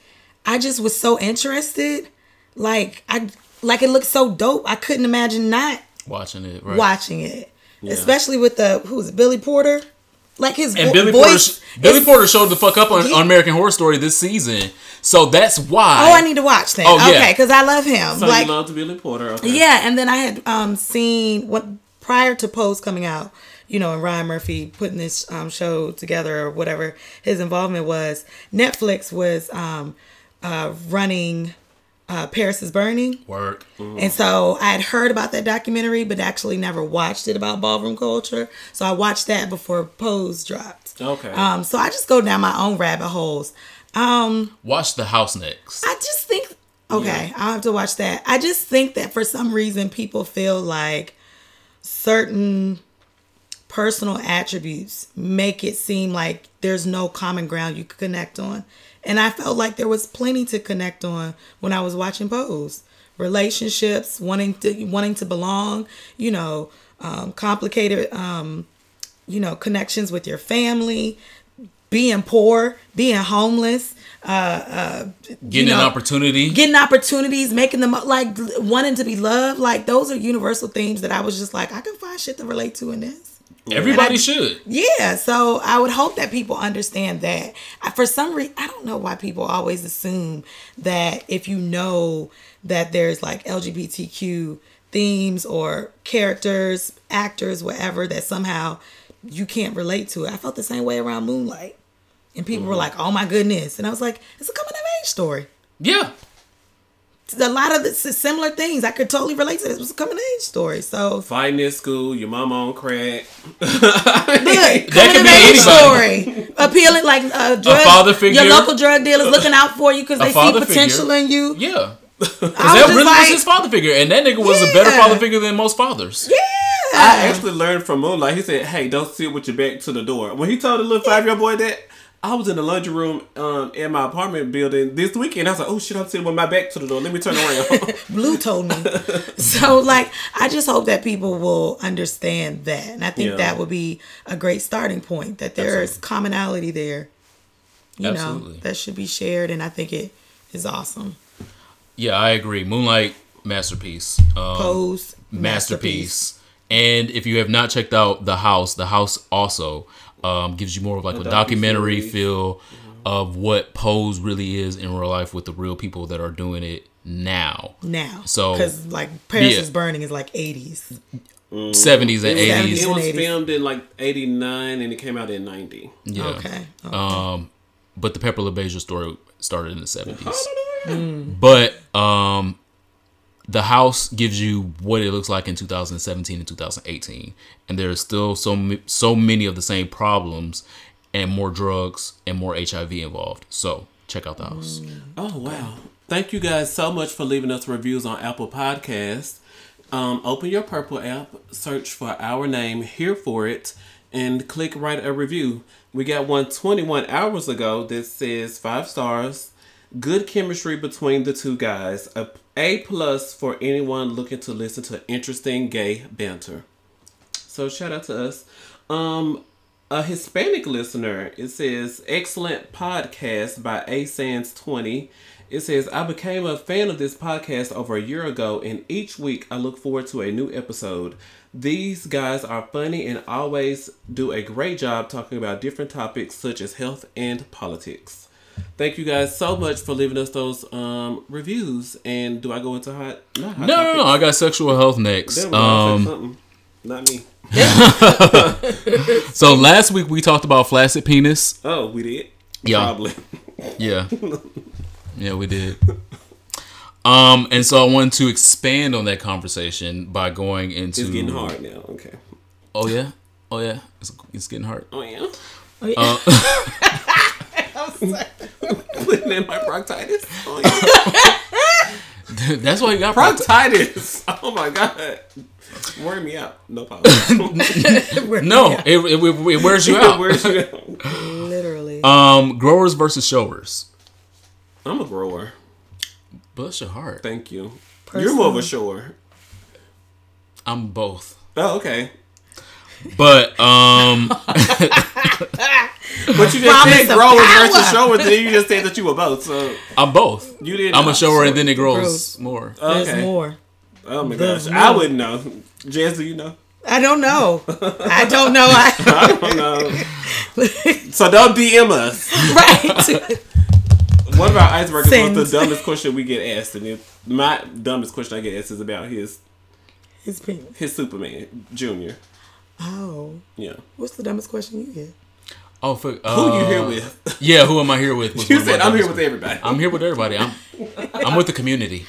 I just was so interested. Like it looked so dope. I couldn't imagine not watching it. Right. Watching it. Yeah. Especially with Billy Porter? Like his voice. Billy Porter showed the fuck up on American Horror Story this season. So that's why. Oh, I need to watch that. Oh, okay, because I love him. So you love Billy Porter. Okay. Yeah, and then I had seen what prior to Pose coming out, you know, and Ryan Murphy putting this show together or whatever his involvement was. Netflix was running Paris is Burning. Work. And so I had heard about that documentary, but actually never watched it about ballroom culture. So I watched that before Pose dropped. Okay. So I just go down my own rabbit holes. Watch The House next. I just think, okay, I'll have to watch that. I just think that for some reason people feel like certain personal attributes make it seem like there's no common ground you could connect on. And I felt like there was plenty to connect on when I was watching Pose. Relationships, wanting to belong, you know, complicated, you know, connections with your family, being poor, being homeless, getting an opportunity, getting opportunities, making them like wanting to be loved. Like those are universal themes that I was just like, I can find shit to relate to in this. Everybody should. Yeah, so I would hope that people understand that. For some reason, I don't know why people always assume that if you know that there's like LGBTQ themes or characters, actors, whatever, that somehow you can't relate to it. I felt the same way around Moonlight. And people were like, oh my goodness. And I was like, it's a coming of age story. Yeah. A lot of the similar things I could totally relate to. This was a coming of age story. So fighting in school, your mama on crack. Look, coming of age story, appealing like a father figure. Your local drug dealers looking out for you because they see potential in you. Yeah, because that really was his father figure, and that nigga was a better father figure than most fathers. Yeah. I actually learned from Moonlight. He said, "Hey, don't sit with your back to the door." When he told the little 5-year-old boy that, I was in the laundry room in my apartment building this weekend. I was like, oh shit, I'm sitting with my back to the door. Let me turn around. Blue told me. So, like, I just hope that people will understand that. And I think that would be a great starting point, that there is commonality there, you know, that should be shared. And I think it is awesome. Yeah, I agree. Moonlight, masterpiece. Pose, masterpiece. And if you have not checked out The House also gives you more of like a documentary feel of what Pose really is in real life with the real people that are doing it now. So because like Paris is Burning is like 80s, 70s and 80s. It was filmed in like 89 and it came out in 90. Yeah. Okay. But the Pepper LaBeija story started in the 70s. But The House gives you what it looks like in 2017 and 2018, and there's still so many of the same problems, and more drugs and more HIV involved. So check out The House. Oh wow! Thank you guys so much for leaving us reviews on Apple Podcasts. Open your Purple app, search for our name, Here For It, and click write a review. We got one 21 hours ago that says 5 stars. Good chemistry between the two guys. A+ for anyone looking to listen to interesting gay banter. So shout out to us. A Hispanic listener, it says, excellent podcast by ASans20. It says, I became a fan of this podcast over a year ago, and each week I look forward to a new episode. These guys are funny and always do a great job talking about different topics such as health and politics. Thank you guys so much for leaving us those reviews. And do I go into hot? No. I got sexual health next. Not me. So last week we talked about flaccid penis. Oh, we did? Yeah. Probably. Yeah. Yeah, we did. And so I wanted to expand on that conversation by going into. It's getting hard now. Okay. Oh yeah. It's getting hard. Oh yeah. Oh, yeah. I'm sorry. Putting in my proctitis. Oh yeah. That's why you got proctitis. Oh my god. Wear me out. No problem. No, it wears you out. It wears you out. Literally. Growers versus showers. I'm a grower. Bless your heart. Thank you. You're more of a shower. I'm both. Oh, okay. But but you just said growers versus showers, then you just said that you were both. So I'm both. You did. I'm a shower, and then it grows more. Okay. There's more. Oh my gosh, I wouldn't know. Jazz, do you know? I don't know. I don't know. I don't know. So don't DM us. Right. One of our icebreakers was the dumbest question we get asked, and my dumbest question I get asked is about his Superman Junior. Oh. Yeah. What's the dumbest question you get? Oh, who you here with? Yeah, who am I here with? You said I'm here with everybody. I'm here with everybody. I'm with the community.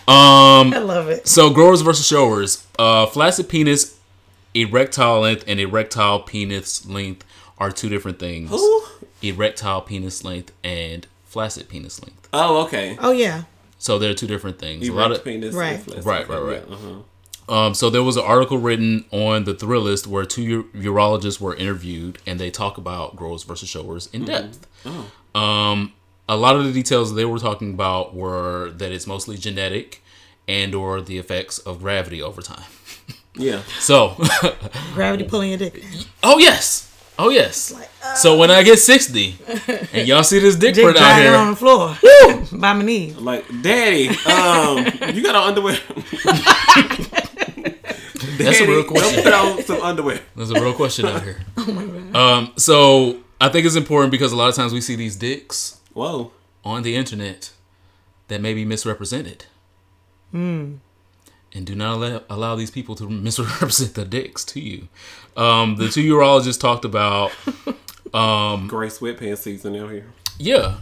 I love it. So growers versus showers. Flaccid penis, erectile length, and erectile penis length are two different things. Who? Erectile penis length and flaccid penis length. Oh, okay. Oh yeah. So they're two different things. Penis. Right. Right. Uh-huh. So there was an article written on the Thrillist where two urologists were interviewed, and they talk about growers versus showers in depth. Oh. A lot of the details they were talking about were that it's mostly genetic and or the effects of gravity over time. Yeah. So gravity pulling your dick. Oh yes. Like, so when I get 60 and y'all see this dick print out here on the floor by my knees, like, Daddy, you got on underwear. That's a real question. Put on some underwear. There's a real question out here. Oh my god. So I think it's important because a lot of times we see these dicks on the internet that may be misrepresented. And do not allow these people to misrepresent the dicks to you. The two urologists talked about gray sweatpants season out here. Yeah.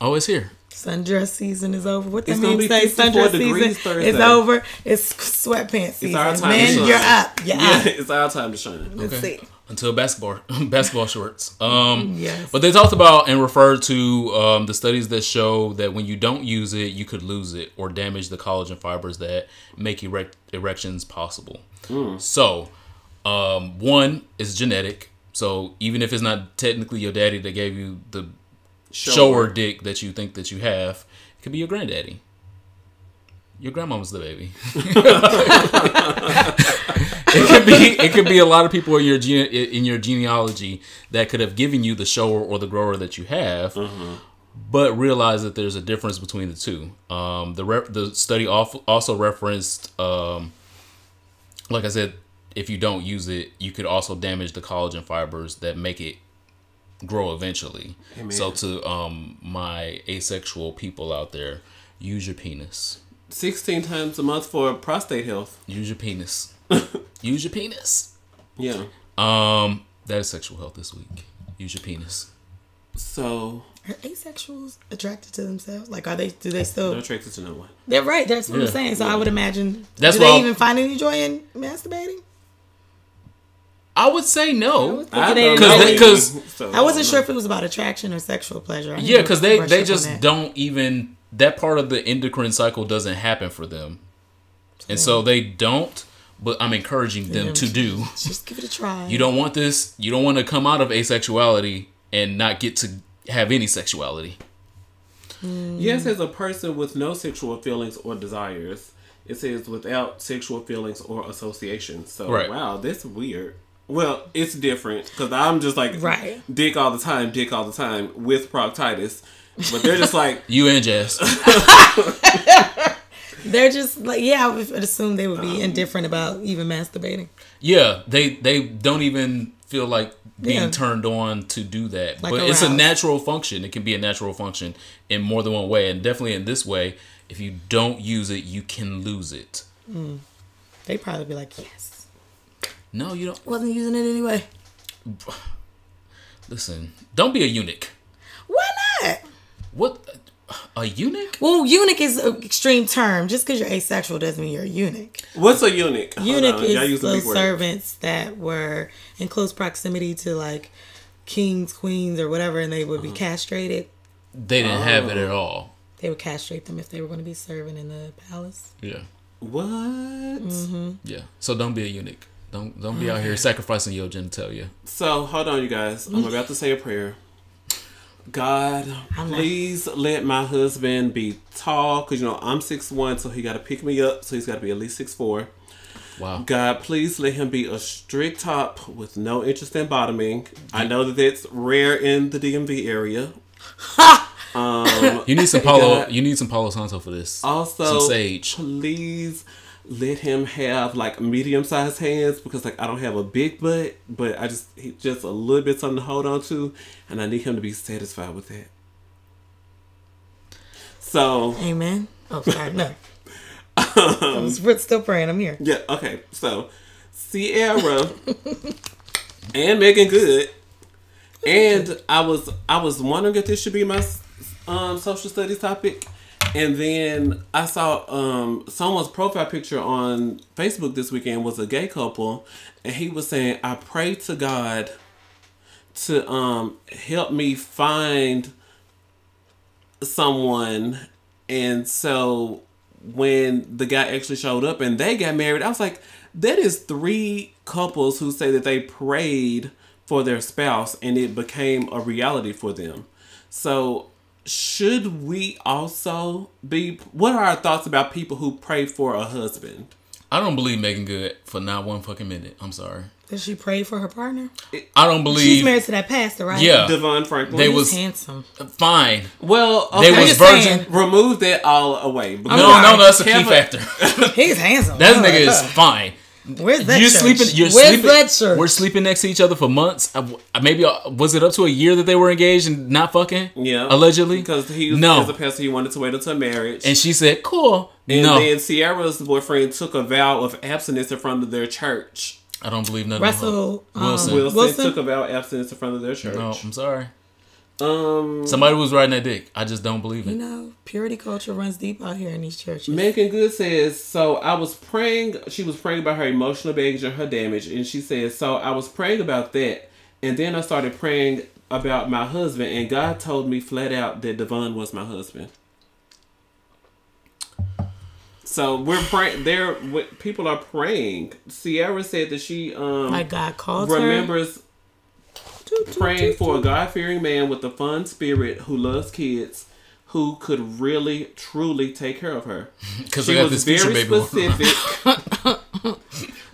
Oh, it's here. Sundress season is over. What that it's means? Say sundress season is over. It's sweatpants season. It's our time Man, to shine. you're up. Yeah, it's our time to shine. Let's see. Until basketball shorts. Yes. But they talked about and referred to the studies that show that when you don't use it, you could lose it or damage the collagen fibers that make erections possible. So, one is genetic. So even if it's not technically your daddy that gave you the shower dick that you think that you have, it could be your granddaddy. Your grandmama's the baby. It could be a lot of people in your genealogy that could have given you the shower or the grower that you have, but realize that there's a difference between the two. The study also referenced, like I said, if you don't use it, you could also damage the collagen fibers that make it grow eventually. Amen. So to my asexual people out there, use your penis. 16 times a month for prostate health. Use your penis. Use your penis. Yeah. That is sexual health this week. Use your penis. So are asexuals attracted to themselves? Like, do they still? They're attracted to no one. They're right. That's what I'm saying. So I would imagine. That's do they even find any joy in masturbating? I would say no. Because I wasn't sure if it was about attraction or sexual pleasure. Yeah, because they just don't even, that part of the endocrine cycle doesn't happen for them. And so they don't, but I'm encouraging them to do. Just give it a try. You don't want this. You don't want to come out of asexuality and not get to have any sexuality. Yes, as a person with no sexual feelings or desires, it says without sexual feelings or association. So, wow, that's weird. Well, it's different because I'm just like dick all the time with proctitis. But they're just like you and Jazz. They're just like, I would assume they would be indifferent about even masturbating. Yeah, they don't even feel like being turned on to do that. Like, but aroused. It's a natural function. It can be a natural function in more than one way, and definitely in this way. If you don't use it, you can lose it. They'd probably be like, yes. No, you don't. Wasn't using it anyway. Listen, don't be a eunuch. Why not? What? A eunuch? Well, eunuch is an extreme term. Just because you're asexual doesn't mean you're a eunuch. What's a eunuch? Eunuch is those servants that were in close proximity to like kings, queens, or whatever, and they would be castrated. They didn't have it at all. They would castrate them if they were going to be serving in the palace. Yeah. What? Mm-hmm. Yeah. So don't be a eunuch. Don't be out here sacrificing your genitalia. So hold on, you guys. I'm about to say a prayer. God, please let my husband be tall, because I'm 6'1", so he got to pick me up, so he's got to be at least 6'4". Wow. God, please let him be a strict top with no interest in bottoming. I know that that's rare in the DMV area. You need some Palo. You need some Palo Santo for this. Also, some sage. Please let him have like medium-sized hands, because like I don't have a big butt, but he just a little bit something to hold on to, and I need him to be satisfied with that. So, amen. Oh, sorry, no. We're still praying. I'm here. Yeah. Okay. So, Sierra and Megan Good, and I was wondering if this should be my social studies topic. And then I saw someone's profile picture on Facebook this weekend was a gay couple, and he was saying, I pray to God to help me find someone. And so when the guy actually showed up and they got married, I was like, that is 3 couples who say that they prayed for their spouse and it became a reality for them. So should we also be... What are our thoughts about people who pray for a husband? I don't believe Megan Good for not one fucking minute. I'm sorry. Does she pray for her partner? I don't believe... She's married to that pastor, right? Yeah. Devon Franklin. They was handsome. Fine. Well, okay. They was virgin. Remove that all away. No, that's a key factor. He's handsome. That nigga is fine. Where's that You're church? sleeping. That church? We're sleeping next to each other for months. Maybe was it up to a year that they were engaged and not fucking? Yeah, allegedly. Because he was as a pastor, he wanted to wait until marriage, and she said, "Cool." And then Sierra's boyfriend took a vow of abstinence in front of their church. I don't believe none of them. Wilson took a vow of abstinence in front of their church. No, I'm sorry. Somebody was riding that dick. I just don't believe it. Purity culture runs deep out here in these churches. Megan Good says, so I was praying, she was praying about her emotional baggage and her damage, and she says, so I was praying about that, and then I started praying about my husband, and God told me flat out that Devon was my husband. So we're praying. People are praying. Sierra said that she like God called remembers her. Praying for a God-fearing man with a fun spirit who loves kids, who could really, truly take care of her. Because she was very specific.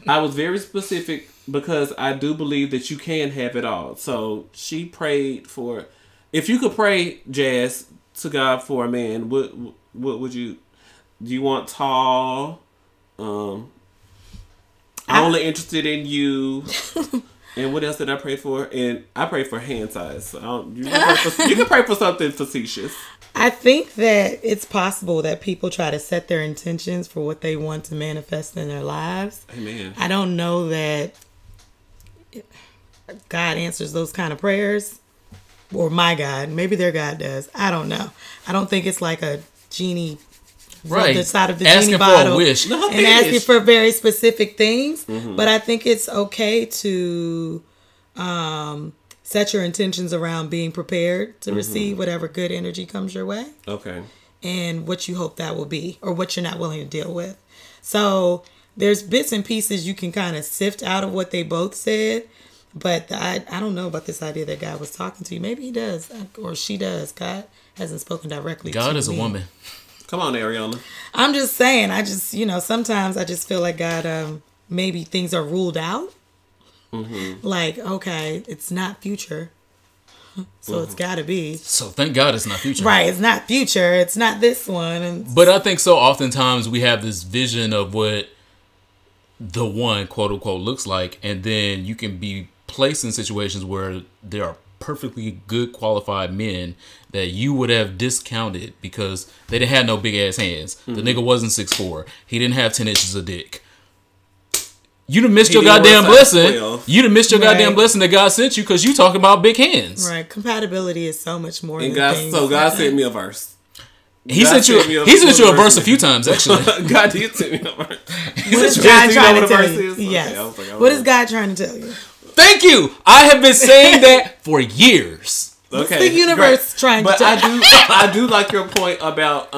I was very specific because I do believe that you can have it all. So she prayed for. If you could pray, Jazz, to God for a man, what would you? Do you want tall? I'm only interested in you. And what else did I pray for? And I pray for hand size. So you can pray for something facetious. I think that it's possible that people try to set their intentions for what they want to manifest in their lives. Amen. I don't know that God answers those kind of prayers. Or my God. Maybe their God does. I don't know. I don't think it's like a genie... Right, the side of the genie bottle, for a wish. And asking for very specific things. Mm-hmm. But I think it's okay to set your intentions around being prepared to receive whatever good energy comes your way. Okay, and what you hope that will be, or what you're not willing to deal with. So there's bits and pieces you can kind of sift out of what they both said. But I don't know about this idea that God was talking to you. Maybe he does, or she does. God hasn't spoken directly to me. God is a woman. Come on, Ariana. I'm just saying, sometimes I just feel like God, maybe things are ruled out. Mm-hmm. Like, okay, it's not future. So it's got to be. So thank God it's not future. Right, it's not future. It's not this one. But I think so oftentimes we have this vision of what the one, quote unquote, looks like. And then you can be placed in situations where there are perfectly good qualified men that you would have discounted because they didn't have no big ass hands. The nigga wasn't 6'4". He didn't have 10 inches of dick. You done missed your goddamn blessing. You done missed your goddamn blessing that God sent you because you talking about big hands. Right. Compatibility is so much more than God. So God sent me a verse. He sent you a verse a few times, actually. God did send me a verse. What is God trying to tell you? Yes. What is God trying to tell you? Thank you. I have been saying that for years. What's the universe trying to tell you? I do like your point about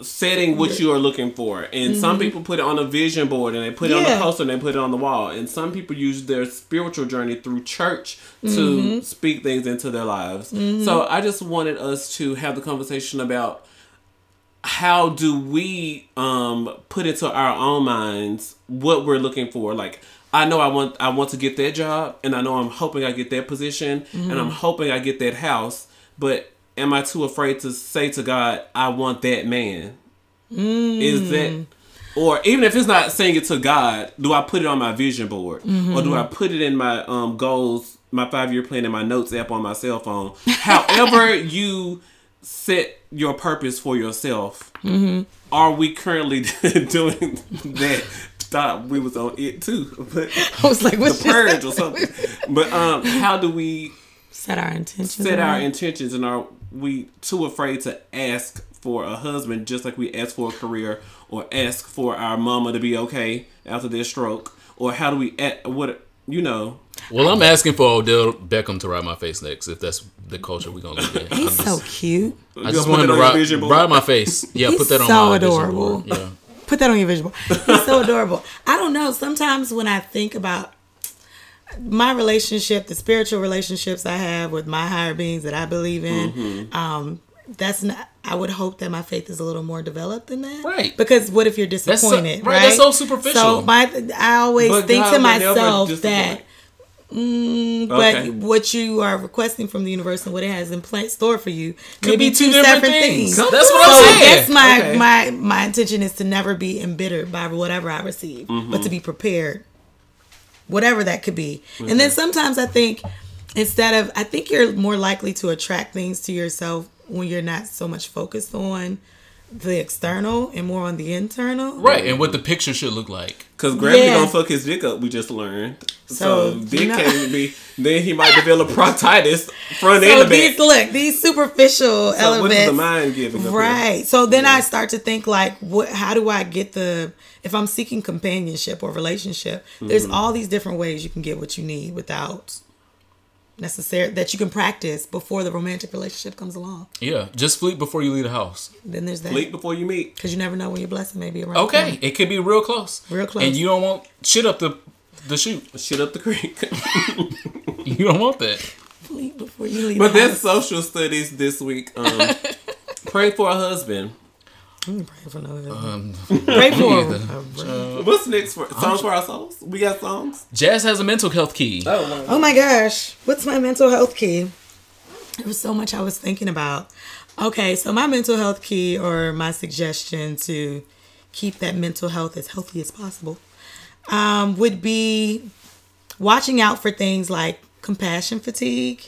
setting what you are looking for. And some people put it on a vision board and they put it on the poster and they put it on the wall. And some people use their spiritual journey through church to speak things into their lives. So I just wanted us to have the conversation about how do we put into our own minds what we're looking for. Like, I know I want to get that job, and I know I'm hoping I get that position, and I'm hoping I get that house, but am I too afraid to say to God, I want that man? Is that, or even if it's not saying it to God, do I put it on my vision board? Or do I put it in my goals, my 5-year plan in my notes app on my cell phone? However you set your purpose for yourself, are we currently doing that? Thought we was on it too, but I was like, "What's the purge or something?" But how do we set our intentions? And are we too afraid to ask for a husband, just like we ask for a career, or ask for our mama to be okay after their stroke, or how do we Well, I'm asking for Odell Beckham to ride my face next, if that's the culture we're gonna live in. He's so cute. I just want him to ride my face. Yeah, He's put that on so my adorable. vision board. Yeah. Put that on your vision board. He's so adorable. I don't know. Sometimes when I think about my relationship, the spiritual relationships I have with my higher beings that I believe in, that's not. I would hope that my faith is a little more developed than that. Right. Because what if you're disappointed? Right. That's so superficial. So I always think to myself that. But what you are requesting from the universe and what it has in store for you could be two separate things. That's what I'm saying. I guess my intention is to never be embittered by whatever I receive, but to be prepared, whatever that could be. And then sometimes I think you're more likely to attract things to yourself when you're not so much focused on the external and more on the internal. Right, and what the picture should look like. Because gravity don't fuck his dick up, we just learned. So dick can't be, then he might develop proctitis front and the back. These superficial elements. What is the mind giving? Right. So then I start to think like, how do I get if I'm seeking companionship or relationship, there's all these different ways you can get what you need without that you can practice before the romantic relationship comes along. Yeah, just fleet before you leave the house. Then there's that. Fleet before you meet. Because you never know when your blessing may be around. Okay, it could be real close. Real close. And you don't want shit up the chute. Shit up the creek. You don't want that. Fleet before you leave But the that's house. social studies this week. Pray for a husband. I'm praying for no husband. Pray for him. What's next for songs for our souls? We got songs. Jazz has a mental health key. Oh my gosh. What's my mental health key? There was so much I was thinking about. Okay, so my mental health key, or my suggestion to keep that mental health as healthy as possible, would be watching out for things like compassion fatigue.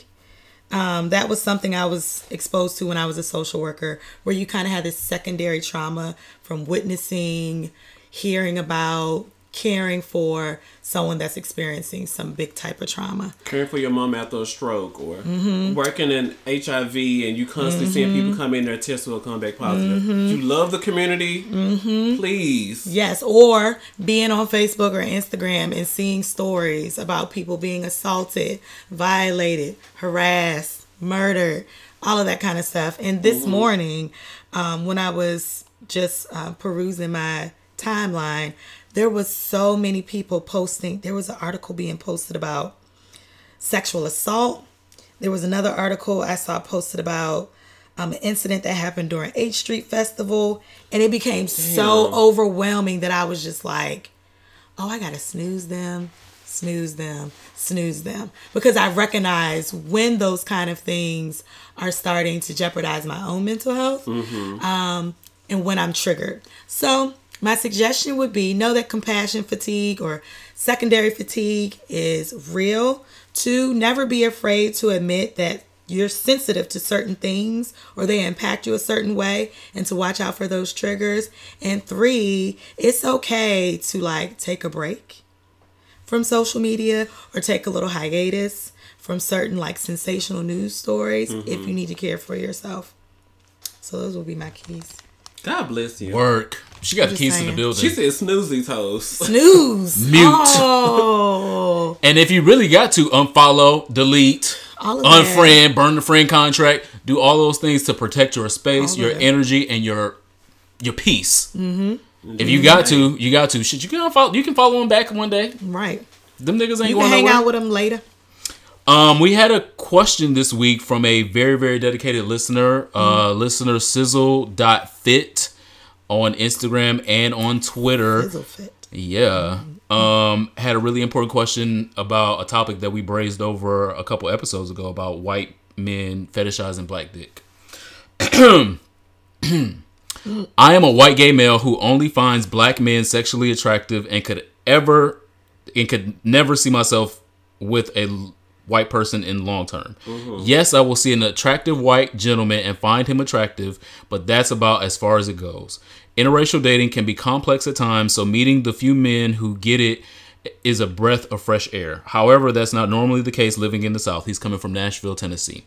That was something I was exposed to when I was a social worker, where you kind of had this secondary trauma from witnessing, hearing about, caring for someone that's experiencing some big type of trauma. Caring for your mom after a stroke, or working in HIV and you constantly seeing people come in, their tests will come back positive. You love the community, please. Yes, or being on Facebook or Instagram and seeing stories about people being assaulted, violated, harassed, murdered, all of that kind of stuff. And this morning, when I was just perusing my timeline, there was so many people posting. There was an article being posted about sexual assault. There was another article I saw posted about an incident that happened during H Street Festival. And it became so overwhelming that I was just like, oh, I got to snooze them. Because I recognize when those kind of things are starting to jeopardize my own mental health, and when I'm triggered. So my suggestion would be, know that compassion fatigue or secondary fatigue is real. 2, never be afraid to admit that you're sensitive to certain things or they impact you a certain way, and to watch out for those triggers. And 3, it's okay to take a break from social media or take a little hiatus from certain sensational news stories if you need to care for yourself. So those will be my keys. God bless you. Work. She got the keys to the building. She said snoozy toes. Snooze. Mute. Oh. And if you really got to unfollow, delete, unfriend, burn the friend contract, do all those things to protect your space, your energy, and your peace. Mm-hmm. If you got to, you got to. Shit, you can follow them back one day. Right. Them niggas ain't you going can hang nowhere. out with them later. We had a question this week from a very, very dedicated listener, listener sizzle.fit on Instagram and on Twitter. Sizzle fit. Yeah. Had a really important question about a topic that we brazed over a couple episodes ago about white men fetishizing black dick. I am a white gay male who only finds black men sexually attractive and could never see myself with a white person in long term. Mm-hmm. Yes, I will see an attractive white gentleman and find him attractive, but that's about as far as it goes. Interracial dating can be complex at times, so meeting the few men who get it is a breath of fresh air. However, that's not normally the case living in the South. He's coming from Nashville, Tennessee.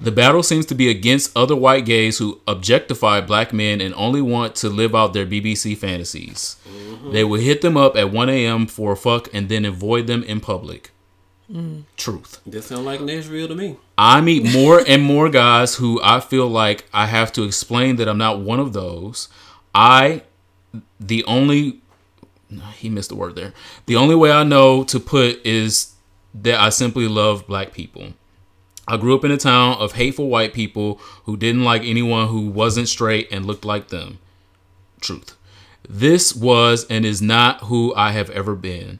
The battle seems to be against other white gays who objectify black men and only want to live out their BBC fantasies. Mm-hmm. They will hit them up at 1 a.m. for a fuck and then avoid them in public. Truth. That sounds like Nashville to me. I meet more and more guys who I feel like I have to explain that I'm not one of those. The only way I know to put is that I simply love black people. I grew up in a town of hateful white people who didn't like anyone who wasn't straight and looked like them. Truth. This was and is not who I have ever been.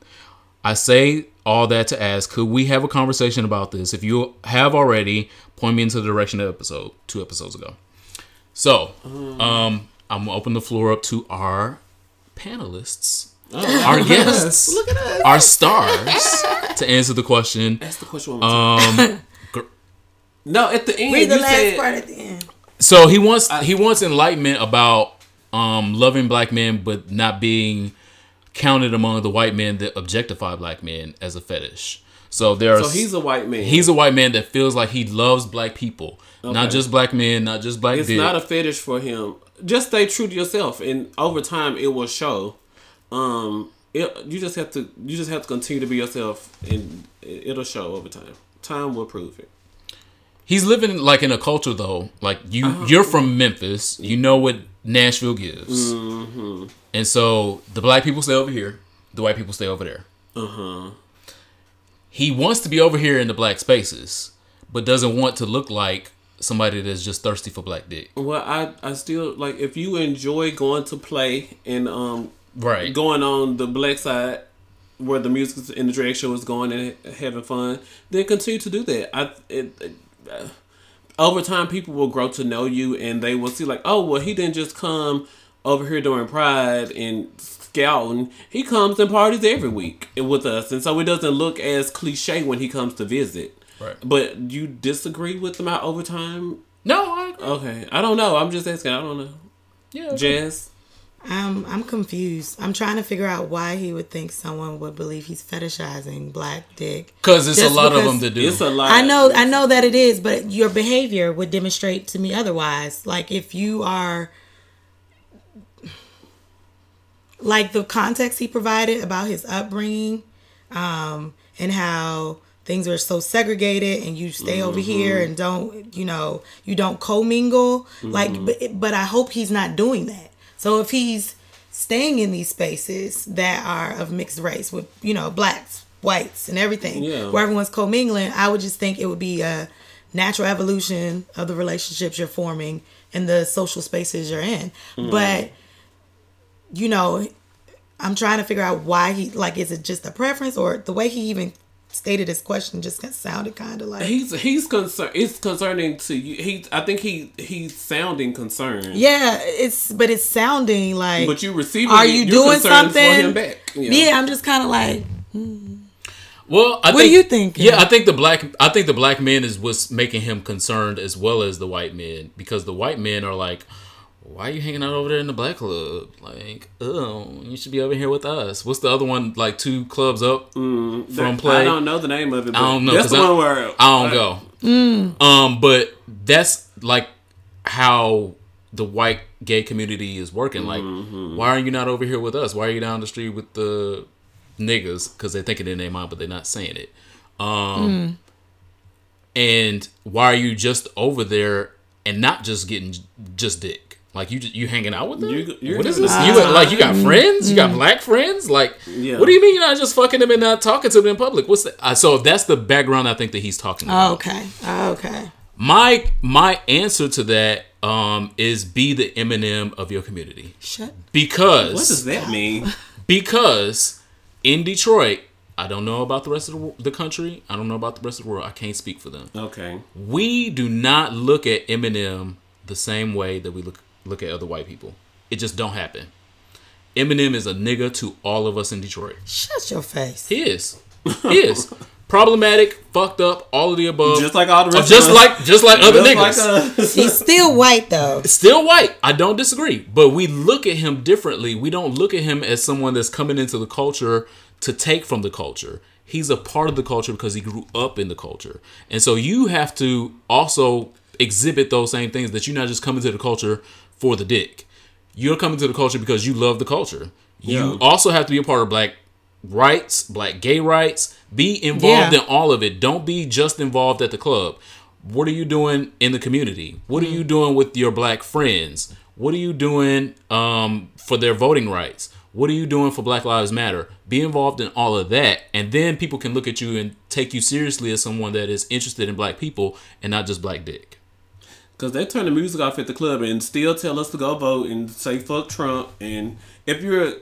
I say all that to ask, could we have a conversation about this? If you have already, point me into the direction of episode 2 episodes ago. So, I'm going to open the floor up to our panelists, our guests, look at us. our stars, to answer the question. Ask the question one more time. No, at the end. Read the last part at the end. So he wants enlightenment about loving black men, but not being counted among the white men that objectify black men as a fetish. So he's a white man. He's a white man that feels like he loves black people, not just black men, not just black. It's not a fetish for him. Just stay true to yourself, and over time it will show. You just have to continue to be yourself, and it'll show over time. Time will prove it. He's living like in a culture though. Like you're from Memphis. You know what Nashville gives, and so the black people stay over here, the white people stay over there. He wants to be over here in the black spaces, but doesn't want to look like somebody that's just thirsty for black dick. Well, I still like, if you enjoy going to play and right, going on the black side where the music and the drag show is going and having fun, then continue to do that. Over time, people will grow to know you, and they will see like, oh, well, he didn't just come over here during Pride and scouting. He comes and parties every week with us, and so it doesn't look as cliche when he comes to visit. Right. But you disagree with them out over time? No, I agree. Okay. I don't know. I'm just asking. I don't know. Yeah. Jazz? I'm confused. I'm trying to figure out why he would think someone would believe he's fetishizing black dick. Because it's a lot of them to do. It's a lot. I know that it is, but your behavior would demonstrate to me otherwise. Like if you are, like the context he provided about his upbringing, and how things are so segregated, and you stay over here and you don't commingle. Like, but I hope he's not doing that. So if he's staying in these spaces that are of mixed race with, blacks, whites, and everything, where everyone's commingling, I would just think it would be a natural evolution of the relationships you're forming and the social spaces you're in. But, I'm trying to figure out why he, like, is it just a preference, or the way he even stated his question just sounded kind of like he's concerned. It's concerning to you. I think he's sounding concerned. Yeah, it's sounding like. But you receiving. Are you doing something for him back? Yeah, I'm just kind of like. Well, what do you think? Yeah, I think the black man is what's making him concerned as well as the white men, because the white men are like, why are you hanging out over there in the black club? Like, oh, you should be over here with us. What's the other one? Like 2 clubs up from Play. I don't know the name of it. But I don't know. That's the one where I don't go. But that's like how the white gay community is working. Like, why are you not over here with us? Why are you down the street with the niggas? Because they're thinking it in their mind, but they're not saying it. And why are you just over there and not just getting just dick? Like, you hanging out with them? What is this? You got friends? You got black friends? Like, what do you mean you're not just fucking them and not talking to them in public? What's that? So that's the background I think that he's talking about. Okay. My answer to that is be the Eminem of your community. Because what does that mean? Because in Detroit, I don't know about the rest of the country. I don't know about the rest of the world. I can't speak for them. Okay. We do not look at Eminem the same way that we look at other white people. It just don't happen. Eminem is a nigga to all of us in Detroit. Shut your face. He is. Problematic, fucked up, all of the above. Just like all the rest of us. Just like other niggas. He's still white, though. Still white. I don't disagree. But we look at him differently. We don't look at him as someone that's coming into the culture to take from the culture. He's a part of the culture because he grew up in the culture. And so you have to also exhibit those same things, that you're not just coming to the culture for the dick. You're coming to the culture because you love the culture. You also have to be a part of black rights, black gay rights. Be involved in all of it. Don't be just involved at the club. What are you doing in the community? What are you doing with your black friends? What are you doing for their voting rights? What are you doing for Black Lives Matter? Be involved in all of that, and then people can look at you and take you seriously as someone that is interested in black people and not just black dick. Because they turn the music off at the club and still tell us to go vote and say fuck Trump. And if you're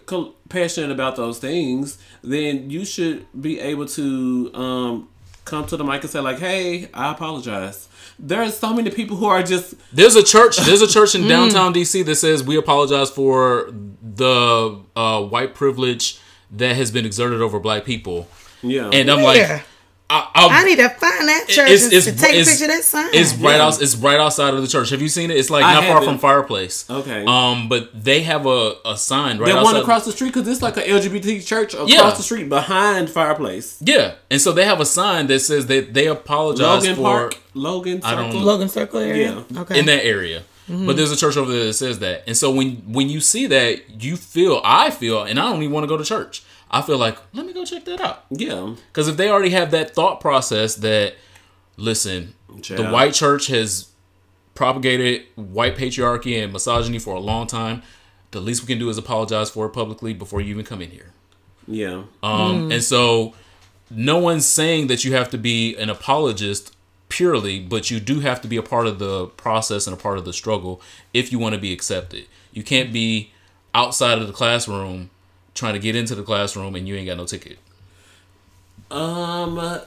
passionate about those things, then you should be able to come to the mic and say like, hey, I apologize. There are so many people who are just... There's a church in downtown DC that says we apologize for the white privilege that has been exerted over black people. Yeah. And I'm like... I need to find that church to take a picture of that sign. It's right outside of the church. Have you seen it? It's like not far from Fireplace. Okay. But they have a sign right outside. That one across the street, because it's like an LGBT church across the street behind Fireplace. Yeah, and so they have a sign that says that they apologize Logan Circle area. Yeah. Okay. In that area. Mm-hmm. But there's a church over there that says that. And so when you see that, I feel, and I don't even want to go to church. I feel like, let me go check that out. Yeah. Because if they already have that thought process that, listen, the white church has propagated white patriarchy and misogyny for a long time, the least we can do is apologize for it publicly before you even come in here. Yeah. And so no one's saying that you have to be an apologist purely, but you do have to be a part of the process and a part of the struggle if you want to be accepted. You can't be outside of the classroom trying to get into the classroom and you ain't got no ticket. We were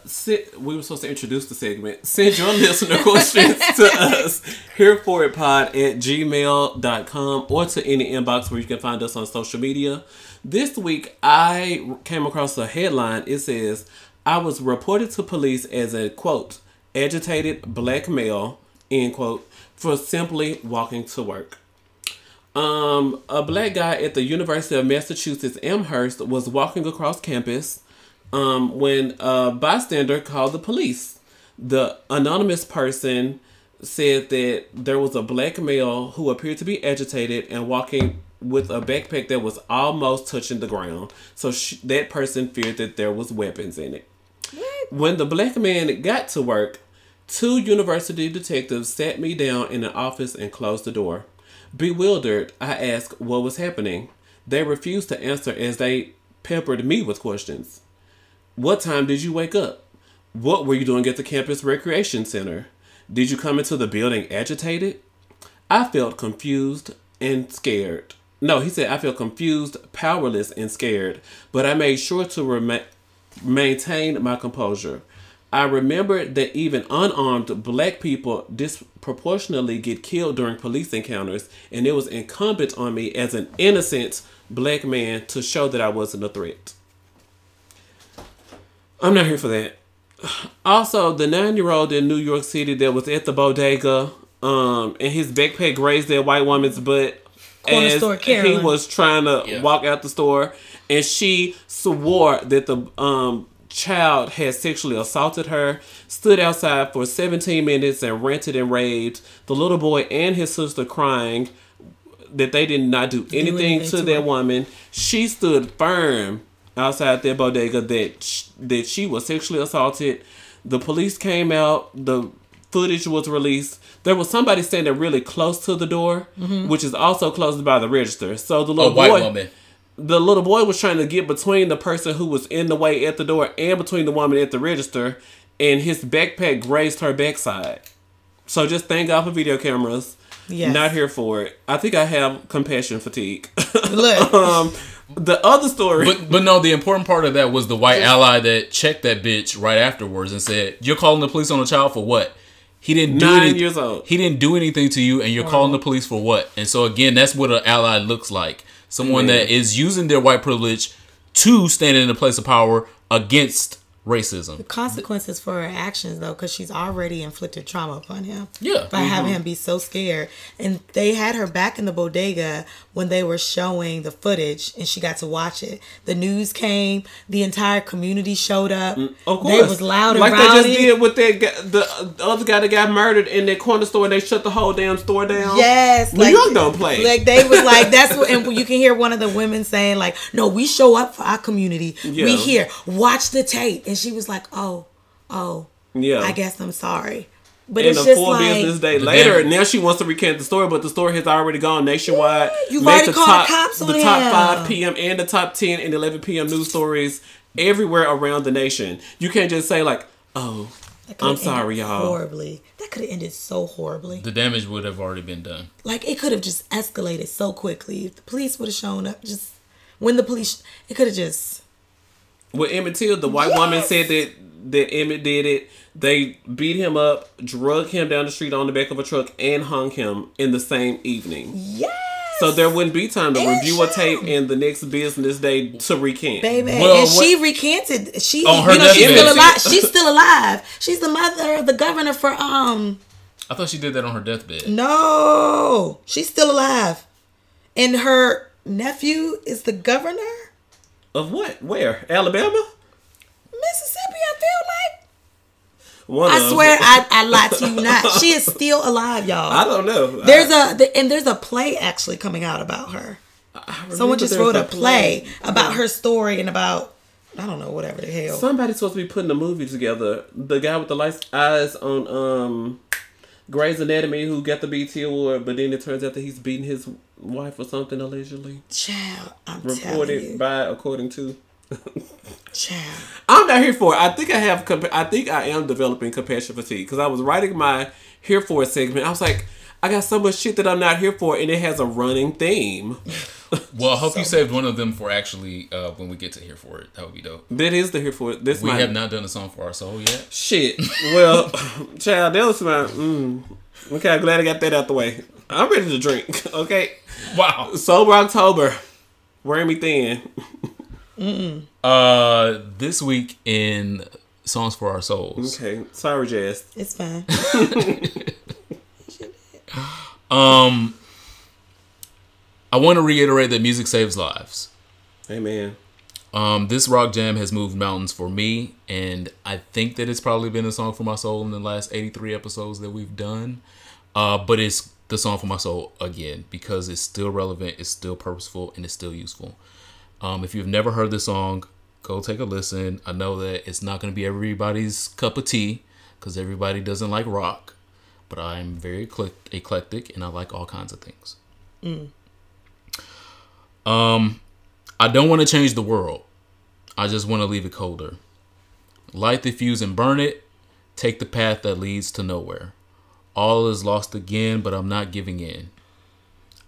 supposed to introduce the segment. Send your listener questions to us, hereforitpod@gmail.com, or to any inbox where you can find us on social media. This week, I came across a headline. It says, I was reported to police as a, quote, agitated black male, end quote, for simply walking to work. A black guy at the University of Massachusetts Amherst was walking across campus when a bystander called the police. The anonymous person said that there was a black male who appeared to be agitated and walking with a backpack that was almost touching the ground. So that person feared that there was weapons in it. When the black man got to work, 2 university detectives sat me down in an office and closed the door. Bewildered, I asked what was happening. They refused to answer as they peppered me with questions. What time did you wake up? What were you doing at the campus recreation center? Did you come into the building agitated? I felt confused and scared. No, he said I felt confused, powerless, and scared, but I made sure to maintain my composure. I remembered that even unarmed black people disproportionately get killed during police encounters, and it was incumbent on me as an innocent black man to show that I wasn't a threat. I'm not here for that. Also, the 9-year-old in New York City that was at the bodega, and his backpack grazed that white woman's butt as he was trying to walk out the store, and she swore that the child had sexually assaulted her, stood outside for 17 minutes and ranted and raved. The little boy and his sister crying that they did not do anything to that woman. She stood firm outside their bodega that she was sexually assaulted. The police came out. The footage was released. There was somebody standing really close to the door, which is also closed by the register. So the little white woman. The little boy was trying to get between the person who was in the way at the door and between the woman at the register, and his backpack grazed her backside. So just thank God for video cameras. Yes. Not here for it. I think I have compassion fatigue. Look. The other story. But no, the important part of that was the white ally that checked that bitch right afterwards and said, "You're calling the police on a child for what? He didn't do 9 years old. He didn't do anything to you, and you're calling the police for what?" And so again, that's what an ally looks like. Someone that is using their white privilege to stand in a place of power against racism. The consequences for her actions, though, because she's already inflicted trauma upon him. Yeah. By having him be so scared. And they had her back in the bodega when they were showing the footage, and she got to watch it. The news came. The entire community showed up. Of course. They was loud and like rowdy. They just did with that guy, the other guy that got murdered in that corner store, and they shut the whole damn store down. Yes. New York don't play. Like, they was like, that's what, and you can hear one of the women saying, like, no, we show up for our community. Yeah. We here. Watch the tape. And she was like, oh, yeah. I guess I'm sorry. But and it's a just full like, business day later, now she wants to recant the story, but the story has already gone nationwide. Yeah, you've already called the cops on the top 5 p.m. and the top 10 and 11 p.m. news stories everywhere around the nation. You can't just say like, "Oh, I'm sorry, y'all." Horribly. That could have ended so horribly. The damage would have already been done. Like, it could have just escalated so quickly. If the police would have shown up, just when the police, it could have just. With Emmett Till, the white woman said that Emmett did it. They beat him up, drug him down the street on the back of a truck, and hung him in the same evening. Yes. So there wouldn't be time to review a tape in the next business day to recant. Baby, and she recanted. She, on her she's still alive. She's still alive. She's the mother of the governor for I thought she did that on her deathbed. No, she's still alive, and her nephew is the governor of what? Where? Alabama? Mississippi, I feel like. I swear, I lied to you not. She is still alive, y'all. I don't know. There's a play actually coming out about her. Someone just wrote a play about her story and about, I don't know, whatever the hell. Somebody's supposed to be putting a movie together. The guy with the light eyes on Grey's Anatomy who got the BT Award, but then it turns out that he's beating his wife or something allegedly. Child, I'm reported telling you. according to. Child. I'm not here for it. I think I am developing compassion fatigue because I was writing my here for it segment. I was like, I got so much shit that I'm not here for, and it has a running theme. Well, I hope you saved one of them for actually when we get to here for it. That would be dope. That is the here for it. We have not done a song for our soul yet. Shit. Well, child, that was my. Okay, I'm glad I got that out the way. I'm ready to drink. Okay. Wow. Sober October. Wearing me thin. This week in Songs for Our Souls. Okay. Sorry, Jazz. It's fine. I want to reiterate that music saves lives. Amen. This rock jam has moved mountains for me, and I think that it's probably been a song for my soul in the last 83 episodes that we've done. But it's the song for my soul again because it's still relevant, it's still purposeful, and it's still useful. If you've never heard this song, go take a listen. I know that it's not going to be everybody's cup of tea because everybody doesn't like rock, but I'm very eclectic and I like all kinds of things. I don't want to change the world. I just want to leave it colder. Light the fuse and burn it. Take the path that leads to nowhere. All is lost again, but I'm not giving in.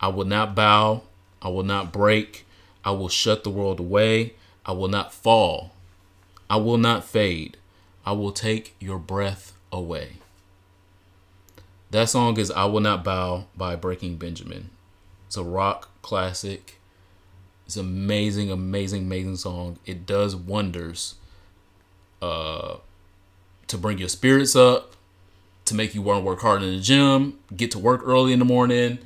I will not bow. I will not break. I will shut the world away. I will not fall. I will not fade. I will take your breath away. That song is I Will Not Bow by Breaking Benjamin. It's a rock classic. It's an amazing, amazing, amazing song. It does wonders to bring your spirits up, to make you want to work hard in the gym, get to work early in the morning,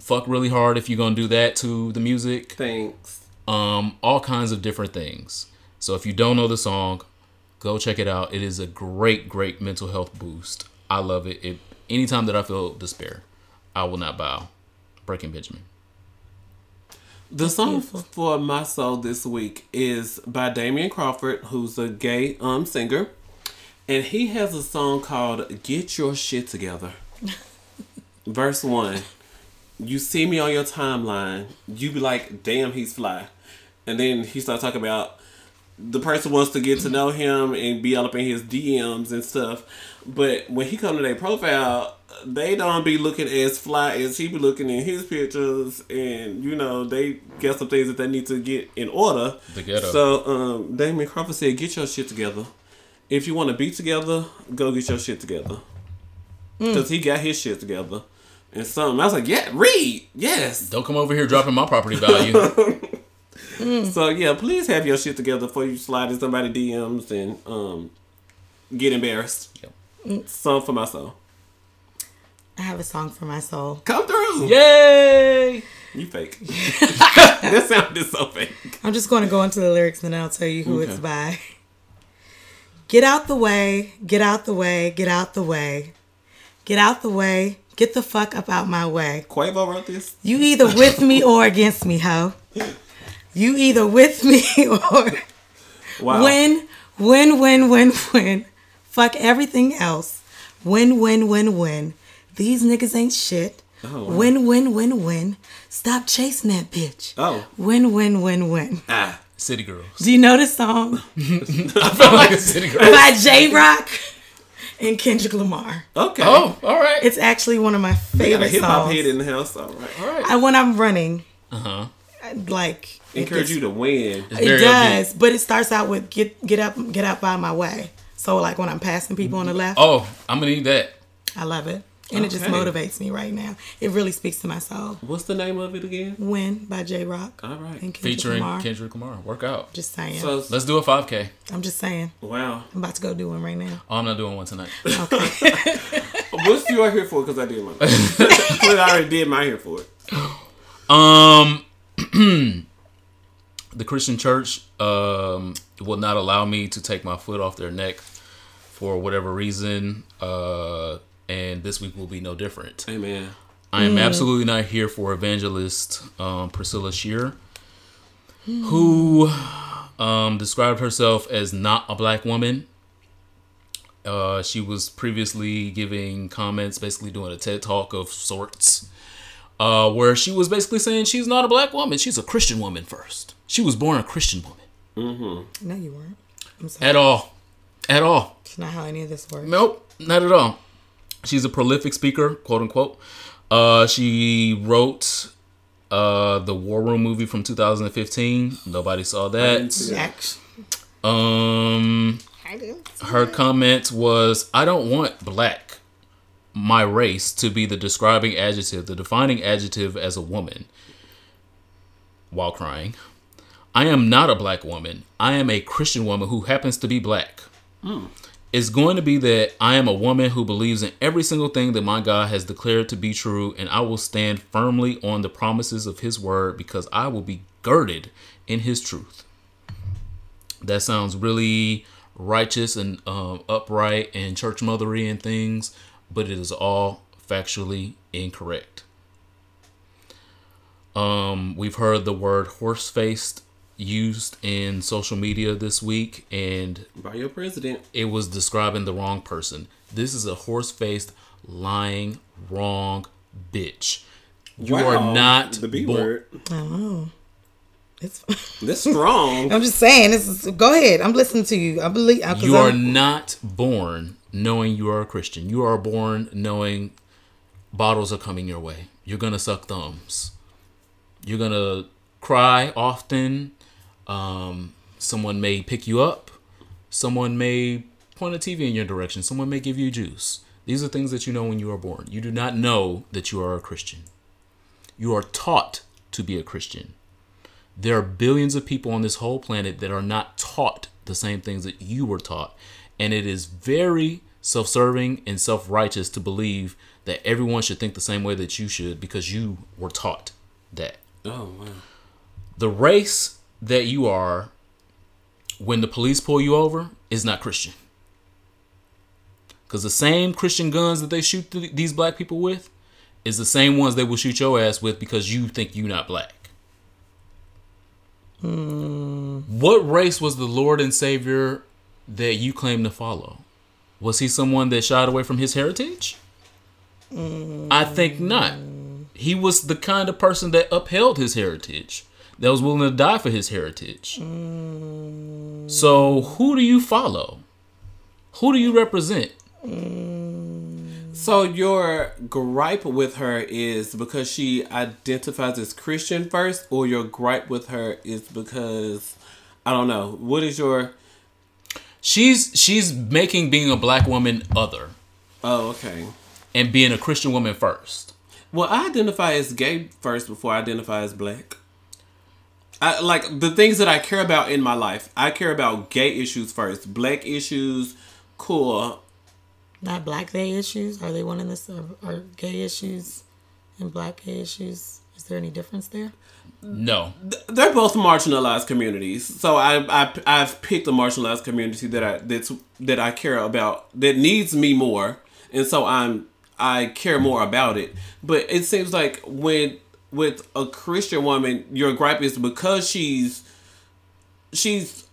fuck really hard if you're going to do that to the music. Thanks. All kinds of different things. So if you don't know the song, Go check it out. It is a great mental health boost. I love it. Anytime that I feel despair, I will not bow. Breaking Benjamin. The song for my soul this week is by Damian Crawford, who's a gay singer. And he has a song called Get Your Shit Together. Verse 1. You see me on your timeline. You be like, damn, he's fly. And then he starts talking about the person wants to get to know him and be all up in his DMs and stuff. But when he come to their profile, they don't be looking as fly as he be looking in his pictures. And, you know, they get some things that they need to get in order. The ghetto. So, Damian Crawford said, get your shit together. If you want to be together, go get your shit together. Because he got his shit together. And something. I was like, yeah, read. Yes. Don't come over here dropping my property value. So, yeah, please have your shit together before you slide in somebody's DMs and get embarrassed. Yep. Song for my soul. I have a song for my soul. Come through. Yay! You fake. That sounded so fake. I'm just going to go into the lyrics and then I'll tell you who it's by. Get out the way, get out the way, get out the way. Get out the way, get the fuck up out my way. Quavo wrote this? You either with me or against me, ho. You either with me or... Wow. Win. Fuck everything else. Win. These niggas ain't shit. Oh, wow. Win. Stop chasing that bitch. Oh. Win. Ah. City Girls. Do you know this song? I felt like a City Girl. By J-Rock and Kendrick Lamar. Okay. Oh, all right. It's actually one of my We got a favorite hip-hop songs. head in the house. All right. When I'm running, Uh-huh. like... Encourage you to win. It's It very does, upbeat. but it starts out with get out by my way. So like when I'm passing people on the left, Oh, I'm going to need that. I love it. And it just Okay. motivates me right now. It really speaks to my soul. What's the name of it again? Win by J-Rock. All right. And Kendrick Featuring Lamar. Kendrick Lamar. Work out. Just saying. So, Let's do a 5K. I'm just saying. wow. I'm about to go do one right now. Oh, I'm not doing one tonight. Okay. What's you are here for? Because I did mine. I already did my here for it. The Christian church will not allow me to take my foot off their neck for whatever reason. And this week will be no different. Amen. I am absolutely not here for evangelist Priscilla Shear, who described herself as not a black woman. She was previously giving comments, basically doing a TED Talk of sorts, where she was basically saying she's not a black woman. She's a Christian woman first. She was born a Christian woman. Mm-hmm. No, you weren't. I'm sorry. At all. It's not how any of this works. Nope, not at all. She's a prolific speaker, quote unquote. She wrote the War Room movie from 2015. Nobody saw that. Her comment was, I don't want black, my race, to be the describing adjective, the defining adjective as a woman, while crying. I am not a black woman. I am a Christian woman who happens to be black. It's going to be that I am a woman who believes in every single thing that my God has declared to be true, and I will stand firmly on the promises of his word because I will be girded in his truth. That sounds really righteous and upright and church mothery and things, but it is all factually incorrect. We've heard the word horse-faced used in social media this week, and By your president. it was describing the wrong person. This is a horse-faced, lying, wrong bitch. You Wow, are not the B born. word. Oh. It's That's strong. I'm just saying, go ahead. I'm listening to you. I believe You are not born knowing you are a Christian. You are born knowing bottles are coming your way. You're gonna suck thumbs. You're gonna cry often. Someone may pick you up. Someone may point a TV in your direction. Someone may give you juice. These are things that you know when you are born. You do not know that you are a Christian. You are taught to be a Christian. There are billions of people on this whole planet that are not taught the same things that you were taught. And it is very self-serving and self-righteous to believe that everyone should think the same way that you should because you were taught that. Oh, wow. The race that you are when the police pull you over, is not Christian. Because the same Christian guns that they shoot these black people with is the same ones they will shoot your ass with because you think you're not black. What race was the Lord and Savior that you claim to follow? Was he someone that shied away from his heritage? I think not. He was the kind of person that upheld his heritage, that was willing to die for his heritage. So who do you follow? Who do you represent? So your gripe with her is because she identifies as Christian first, or your gripe with her is because, I don't know, what is your... She's making being a black woman other. Oh, okay. And being a Christian woman first. Well, I identify as gay first before I identify as black. I like the things that I care about in my life. I care about gay issues first. Black issues, cool. Not black gay issues? Are they one in this? Are gay issues and black gay issues? Is there any difference there? No. They're both marginalized communities. So I've picked a marginalized community that I care about, that needs me more. And so I care more about it. But it seems like with a Christian woman, your gripe is because she's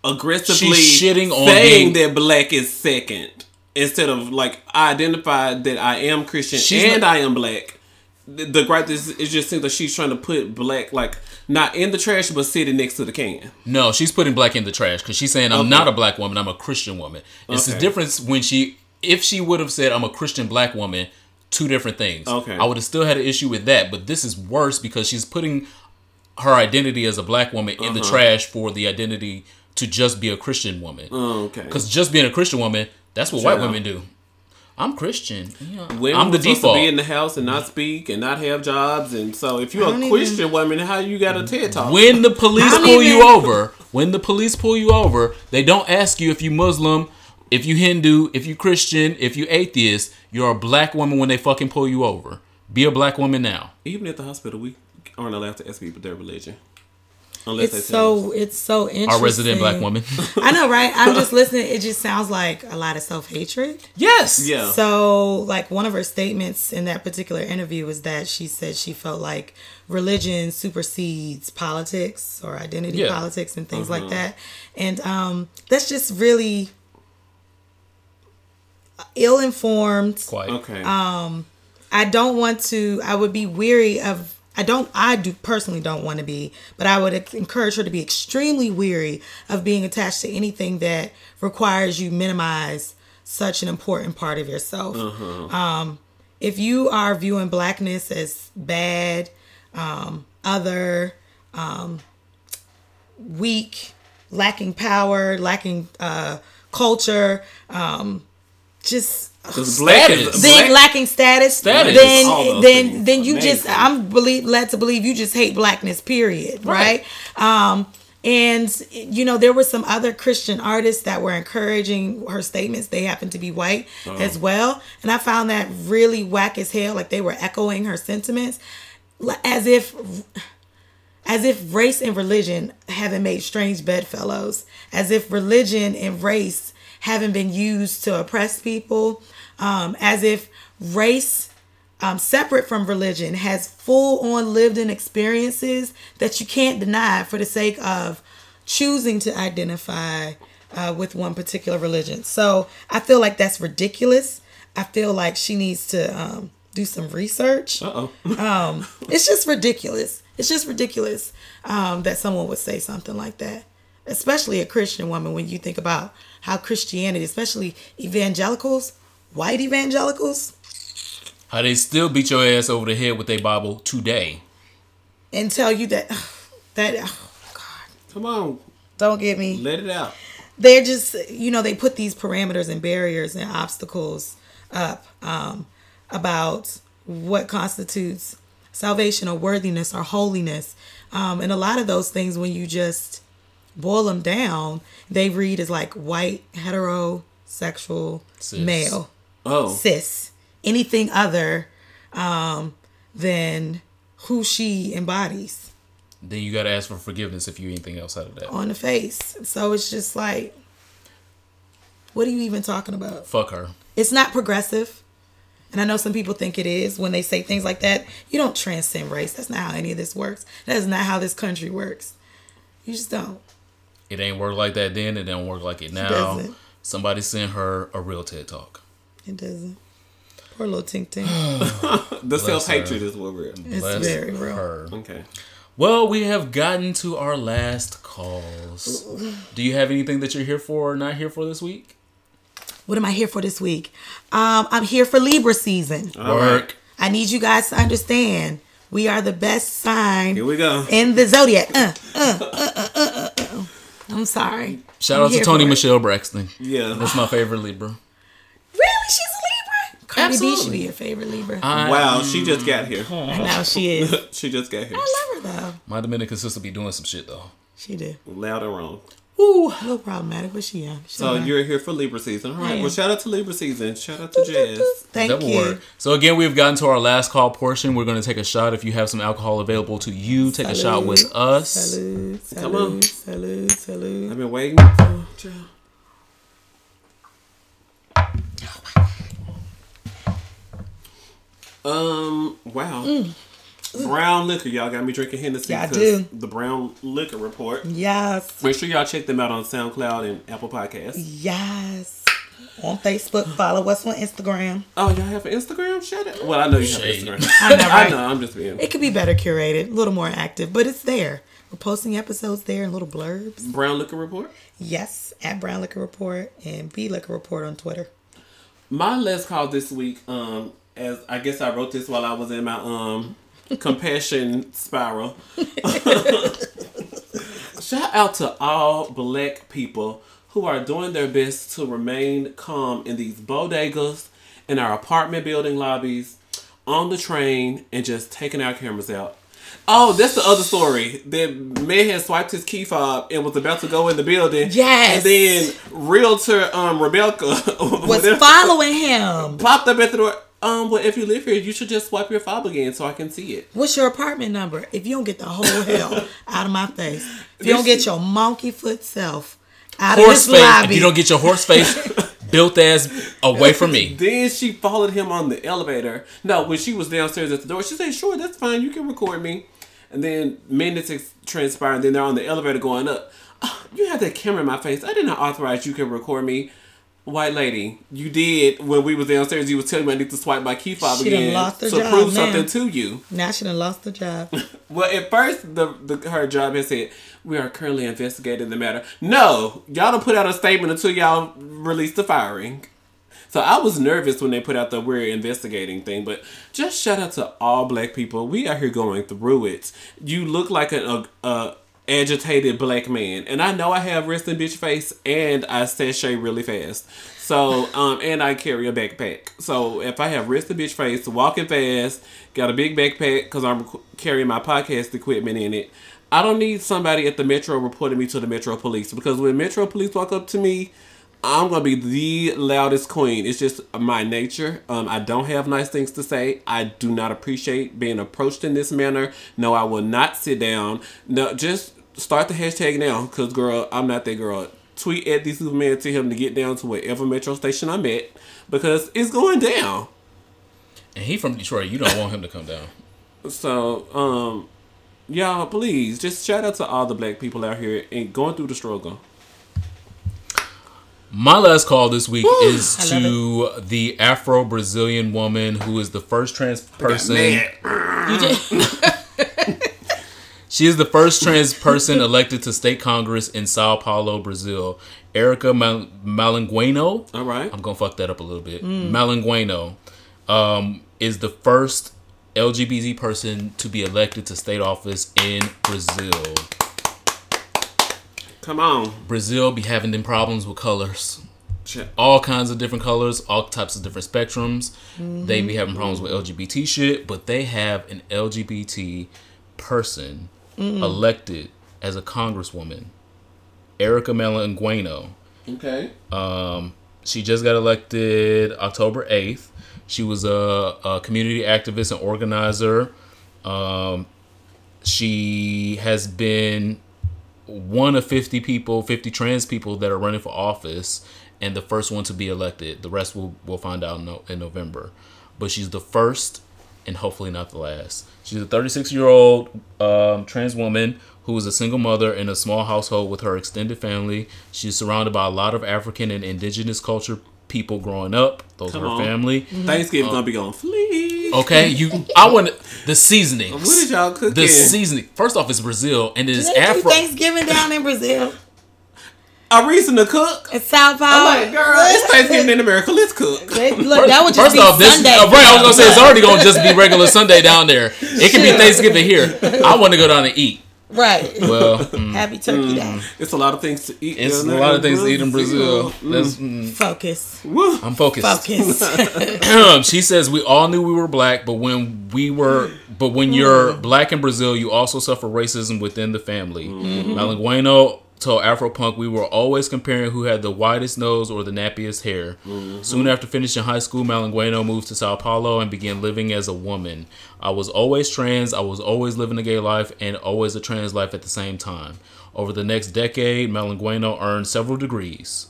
aggressively shitting on saying that black is second, instead of like, I identify that I am Christian and I am black. The gripe is, it just seems like she's trying to put black, like, not in the trash, but sitting next to the can. No, she's putting black in the trash because she's saying, I'm not a black woman, I'm a Christian woman. It's the difference when if she would have said, I'm a Christian black woman, two different things. Okay. I would have still had an issue with that, but this is worse because she's putting her identity as a black woman in the trash for the identity to just be a Christian woman. Okay. Because just being a Christian woman, that's what white women do. I'm Christian. Women I'm the default. To be in the house and not speak and not have jobs, and so if you're a Christian woman, how you got a TED Talk? When the police pull you over, they don't ask you if you Muslim, if you Hindu, if you Christian, if you atheist. You're a black woman when they fucking pull you over. Be a black woman now. Even at the hospital, we aren't allowed to ask people their religion. It's so interesting. Our resident black woman. I know, right? I'm just listening. It just sounds like a lot of self-hatred. Yes. Yeah. So, like, one of her statements in that particular interview was that she said she felt like religion supersedes politics or identity politics and things like that. And that's just really ill-informed. Quite. Okay. I would be weary of... I personally don't want to be, but I would encourage her to be extremely weary of being attached to anything that requires you minimize such an important part of yourself. If you are viewing blackness as bad, other, weak, lacking power, lacking culture, just lacking status. Then you just, I'm led to believe you just hate blackness, period. Right? And you know, there were some other Christian artists that were encouraging her statements. They happened to be white as well, and I found that really whack as hell. Like, they were echoing her sentiments, as if race and religion haven't made strange bedfellows, as if religion and race haven't been used to oppress people, as if race, separate from religion, has full-on lived-in experiences that you can't deny for the sake of choosing to identify with one particular religion. So I feel like that's ridiculous. I feel like she needs to do some research. It's just ridiculous. It's just ridiculous that someone would say something like that, especially a Christian woman, when you think about how Christianity, especially evangelicals, white evangelicals, how they still beat your ass over the head with their Bible today. And tell you that, oh God. Come on. Don't get me. Let it out. They're just, you know, they put these parameters and barriers and obstacles up about what constitutes salvation or worthiness or holiness. And a lot of those things, when you just boil them down, they read as like white, heterosexual, cis. Male. Cis. Anything other than who she embodies. Then you got to ask for forgiveness if you anything else out of that. On the face. So it's just like, what are you even talking about? Fuck her. It's not progressive. And I know some people think it is when they say things like that. You don't transcend race. That's not how any of this works. That is not how this country works. You just don't. It ain't work like that then. It don't work like it now. It doesn't. Somebody sent her a real TED Talk. It doesn't. Poor little Tink Tink. The self-hatred is what we're... It's very real. Her. Okay. Well, we have gotten to our last calls. Do you have anything that you're here for or not here for this week? What am I here for this week? I'm here for Libra season. Work. I need you guys to understand we are the best sign Here we go. in the zodiac. I'm sorry. Shout I'm out to here Tony for it. Michelle Braxton. Yeah. That's my favorite Libra. Really? She's a Libra? Cardi B Absolutely. should be your favorite Libra. Wow, she just got here. I know she is. She just got here. I love her though. My Dominican sister be doing some shit though. She do. Loud and wrong. Ooh, a little problematic, but she young. So you're here for Libra season. All right. am. Well, shout out to Libra season. Shout out to Jazz. Thank Double you. word. So again, we've gotten to our last call portion. We're going to take a shot. If you have some alcohol available to you, take a shot with us. Salud, Come on. salud, salud. I've been waiting. For wow. Brown liquor, y'all got me drinking Hennessy. Yeah, I 'cause do. The Brown Liquor Report. Yes. Make sure y'all check them out on SoundCloud and Apple Podcasts. Yes. On Facebook, follow us on Instagram. Oh, y'all have an Instagram? Shut it. Well, I know you have Shade. an Instagram. I know, right? I know. I'm just being. It could be better curated, a little more active, but it's there. We're posting episodes there and little blurbs. Brown Liquor Report. Yes, at Brown Liquor Report and B Liquor Report on Twitter. My last call this week, as I guess I wrote this while I was in my compassion spiral. Shout out to all black people who are doing their best to remain calm in these bodegas, in our apartment building lobbies, on the train, and just taking our cameras out. Oh, that's the other story. That man had swiped his key fob and was about to go in the building. Yes. And then realtor Rebecca Was following him. popped up at the door. Well, if you live here, you should just swipe your fob again so I can see it. What's your apartment number? If you don't get the whole hell out of my face. If you don't get your monkey foot self out Horse of this face. lobby. If you don't get your horse face built ass away from me. Then she followed him on the elevator. No, when she was downstairs at the door, she said, "Sure, that's fine. You can record me." And then minutes transpired. And then they're on the elevator going up. "Oh, you have that camera in my face. I did not authorize you can record me." White lady, you did when we was downstairs. You was telling me I need to swipe my key fob She done again lost her to job prove now. something to you. Now she done lost the job. Well, at first, her job had said, "We are currently investigating the matter." No, y'all don't put out a statement until y'all release the firing. So I was nervous when they put out the "we're investigating" thing, but just shout out to all black people. We are here going through it. You look like an agitated black man, and I know I have resting bitch face, and I sashay really fast. So, and I carry a backpack. So if I have resting bitch face, walking fast, got a big backpack because I'm carrying my podcast equipment in it, I don't need somebody at the Metro reporting me to the Metro Police, because when Metro Police walk up to me, I'm going to be the loudest queen. It's just my nature. I don't have nice things to say. I do not appreciate being approached in this manner. No, I will not sit down. No, just start the hashtag now, because, girl, I'm not that girl. Tweet at the Superman to him to get down to whatever metro station I'm at, because it's going down. And he from Detroit. You don't want him to come down. So, y'all, please, just shout out to all the black people out here and going through the struggle. My last call this week is I to the Afro-Brazilian woman who is the first trans person. You did. She is the first trans person elected to state Congress in Sao Paulo, Brazil. Erica Malangueno. All right. I'm going to fuck that up a little bit. Malangueno is the first LGBT person to be elected to state office in Brazil. Come on. Brazil be having them problems with colors. Check. All kinds of different colors, all types of different spectrums. They be having problems with LGBT shit, but they have an LGBT person elected as a congresswoman. Erica Malangueno. Okay. She just got elected October 8th. She was a community activist and organizer. She has been one of 50 trans people that are running for office, and the first one to be elected. The rest we'll find out in November. But she's the first, and hopefully not the last. She's a 36-year-old trans woman who is a single mother in a small household with her extended family. She's surrounded by a lot of African and indigenous culture people growing up. Those are her family. Thanksgiving's gonna be on fleek. Okay, I want the seasonings. What did y'all cooking? The seasoning. First off, it's Brazil, and it is Do they do Afro. Thanksgiving down in Brazil. A reason to cook. It's Sao Paulo. I'm like, girl, it's Thanksgiving in America. Let's cook. Look, that would just First be off, Sunday. right, I was gonna say it's already gonna just be regular Sunday down there. It can be Thanksgiving here. I want to go down and eat. Right. Well, Happy Turkey Day. It's a lot of things to eat. it's a lot of things to eat in Brazil. Focus. I'm focused. Focus. She says we all knew we were black, but when you're black in Brazil, you also suffer racism within the family. Malangueno told Afropunk we were always comparing who had the widest nose or the nappiest hair. Soon after finishing high school, Malangueno moved to Sao Paulo and began living as a woman. I was always trans, I was always living a gay life and always a trans life at the same time. Over the next decade, Malangueno earned several degrees.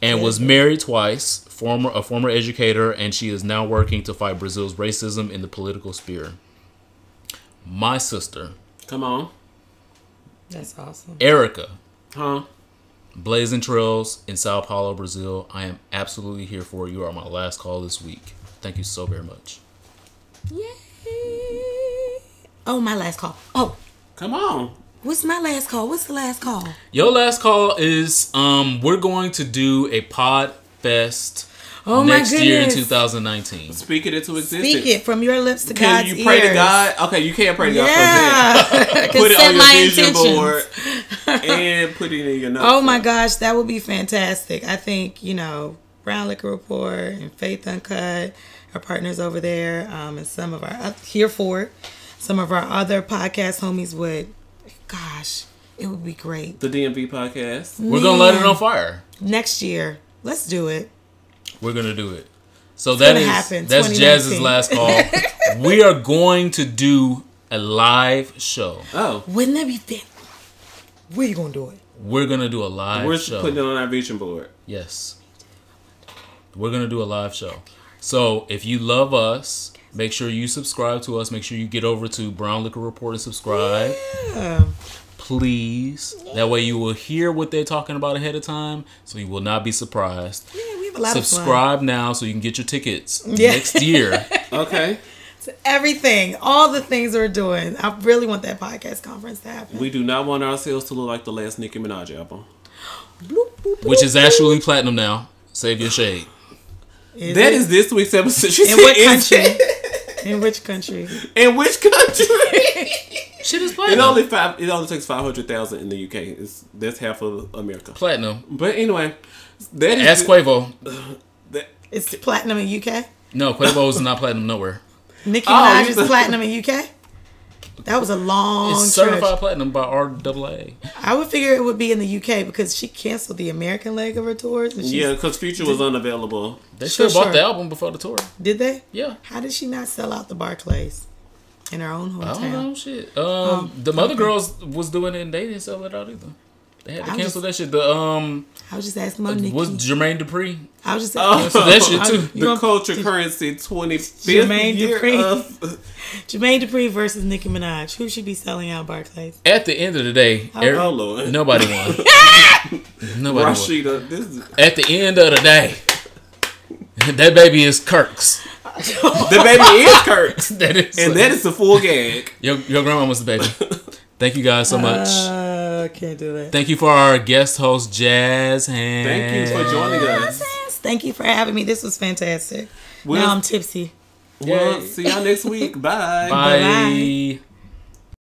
And was married twice, a former educator, and she is now working to fight Brazil's racism in the political sphere. My sister. Come on. That's awesome. Erica. Huh? Blazing Trails in Sao Paulo, Brazil. I am absolutely here for you. You are my last call this week. Thank you so very much. Yay. Oh, my last call. Oh. Come on. What's my last call? What's the last call? Your last call is we're going to do a pod fest next year in 2019. Speak it into existence. Speak it from your lips to Can God's you pray ears. to God? Okay, you can't pray to God Yeah. from there. Put it on your vision intentions. board and put it in your notes. Oh my gosh, that would be fantastic. I think, Brown Liquor Report and Faith Uncut, our partners over there, and some of our some of our other podcast homies would, gosh, it would be great. The DMV podcast. We're going to light it on fire. Next year. Let's do it. We're going to do it. So that's 2019. Jazz's last call. We are going to do a live show. Oh. Wouldn't that be fit? Where you going to do it? We're going to do a live show. We're putting it on our vision board. Yes. We're going to do a live show. So if you love us, make sure you subscribe to us. Make sure you get over to Brown Liquor Report and subscribe. Yeah. Please. That way you will hear what they're talking about ahead of time, so you will not be surprised. Yeah, we have a lot Subscribe of fun. now so you can get your tickets next year. Okay. So everything, all the things we're doing. I really want that podcast conference to happen. We do not want ourselves to look like the last Nicki Minaj album. Bloop, boop, Which is bloop, actually platinum now. Save your shade. bloop. That is this week's episode. She In said, what is country? it? In which country? In which country? Shit is It platinum. only takes 500,000 in the UK. That's half of America. Platinum. But anyway, that is Ask Quavo. It's platinum in UK? No, Quavo is not platinum nowhere. Nicki Oh, Minaj you is said- platinum in UK? That was a long It's stretch. certified platinum by RAA. I would figure it would be in the UK because she canceled the American leg of her tours. And Yeah, because Future was unavailable. They Sure, still bought sure. the album before the tour. Did they? Yeah. How did she not sell out the Barclays in her own I don't hometown? know, shit. The Mother Girls was doing it and they didn't sell it out either. They had to I'm cancel just- that shit. The I was just asking about Nicki. was Jermaine Dupri. I was just Cancel that shit too. You The gonna- Culture Currency 25th Jermaine year Dupri. of... Jermaine Dupri versus Nicki Minaj. Who should be selling out Barclays? At the end of the day, Oh, Lord. nobody won. Nobody won. Rashida, this is... At the end of the day, that baby is Kirk's. The baby is Kirk's. That is, And that is the full gag. your grandma was the baby. Thank you guys so much. Can't do that. Thank you for our guest host, Jazz. And Thank you for joining us. Thank you for having me. This was fantastic. We'll- now I'm tipsy. Well, see y'all next week. Bye. Bye. Bye-bye.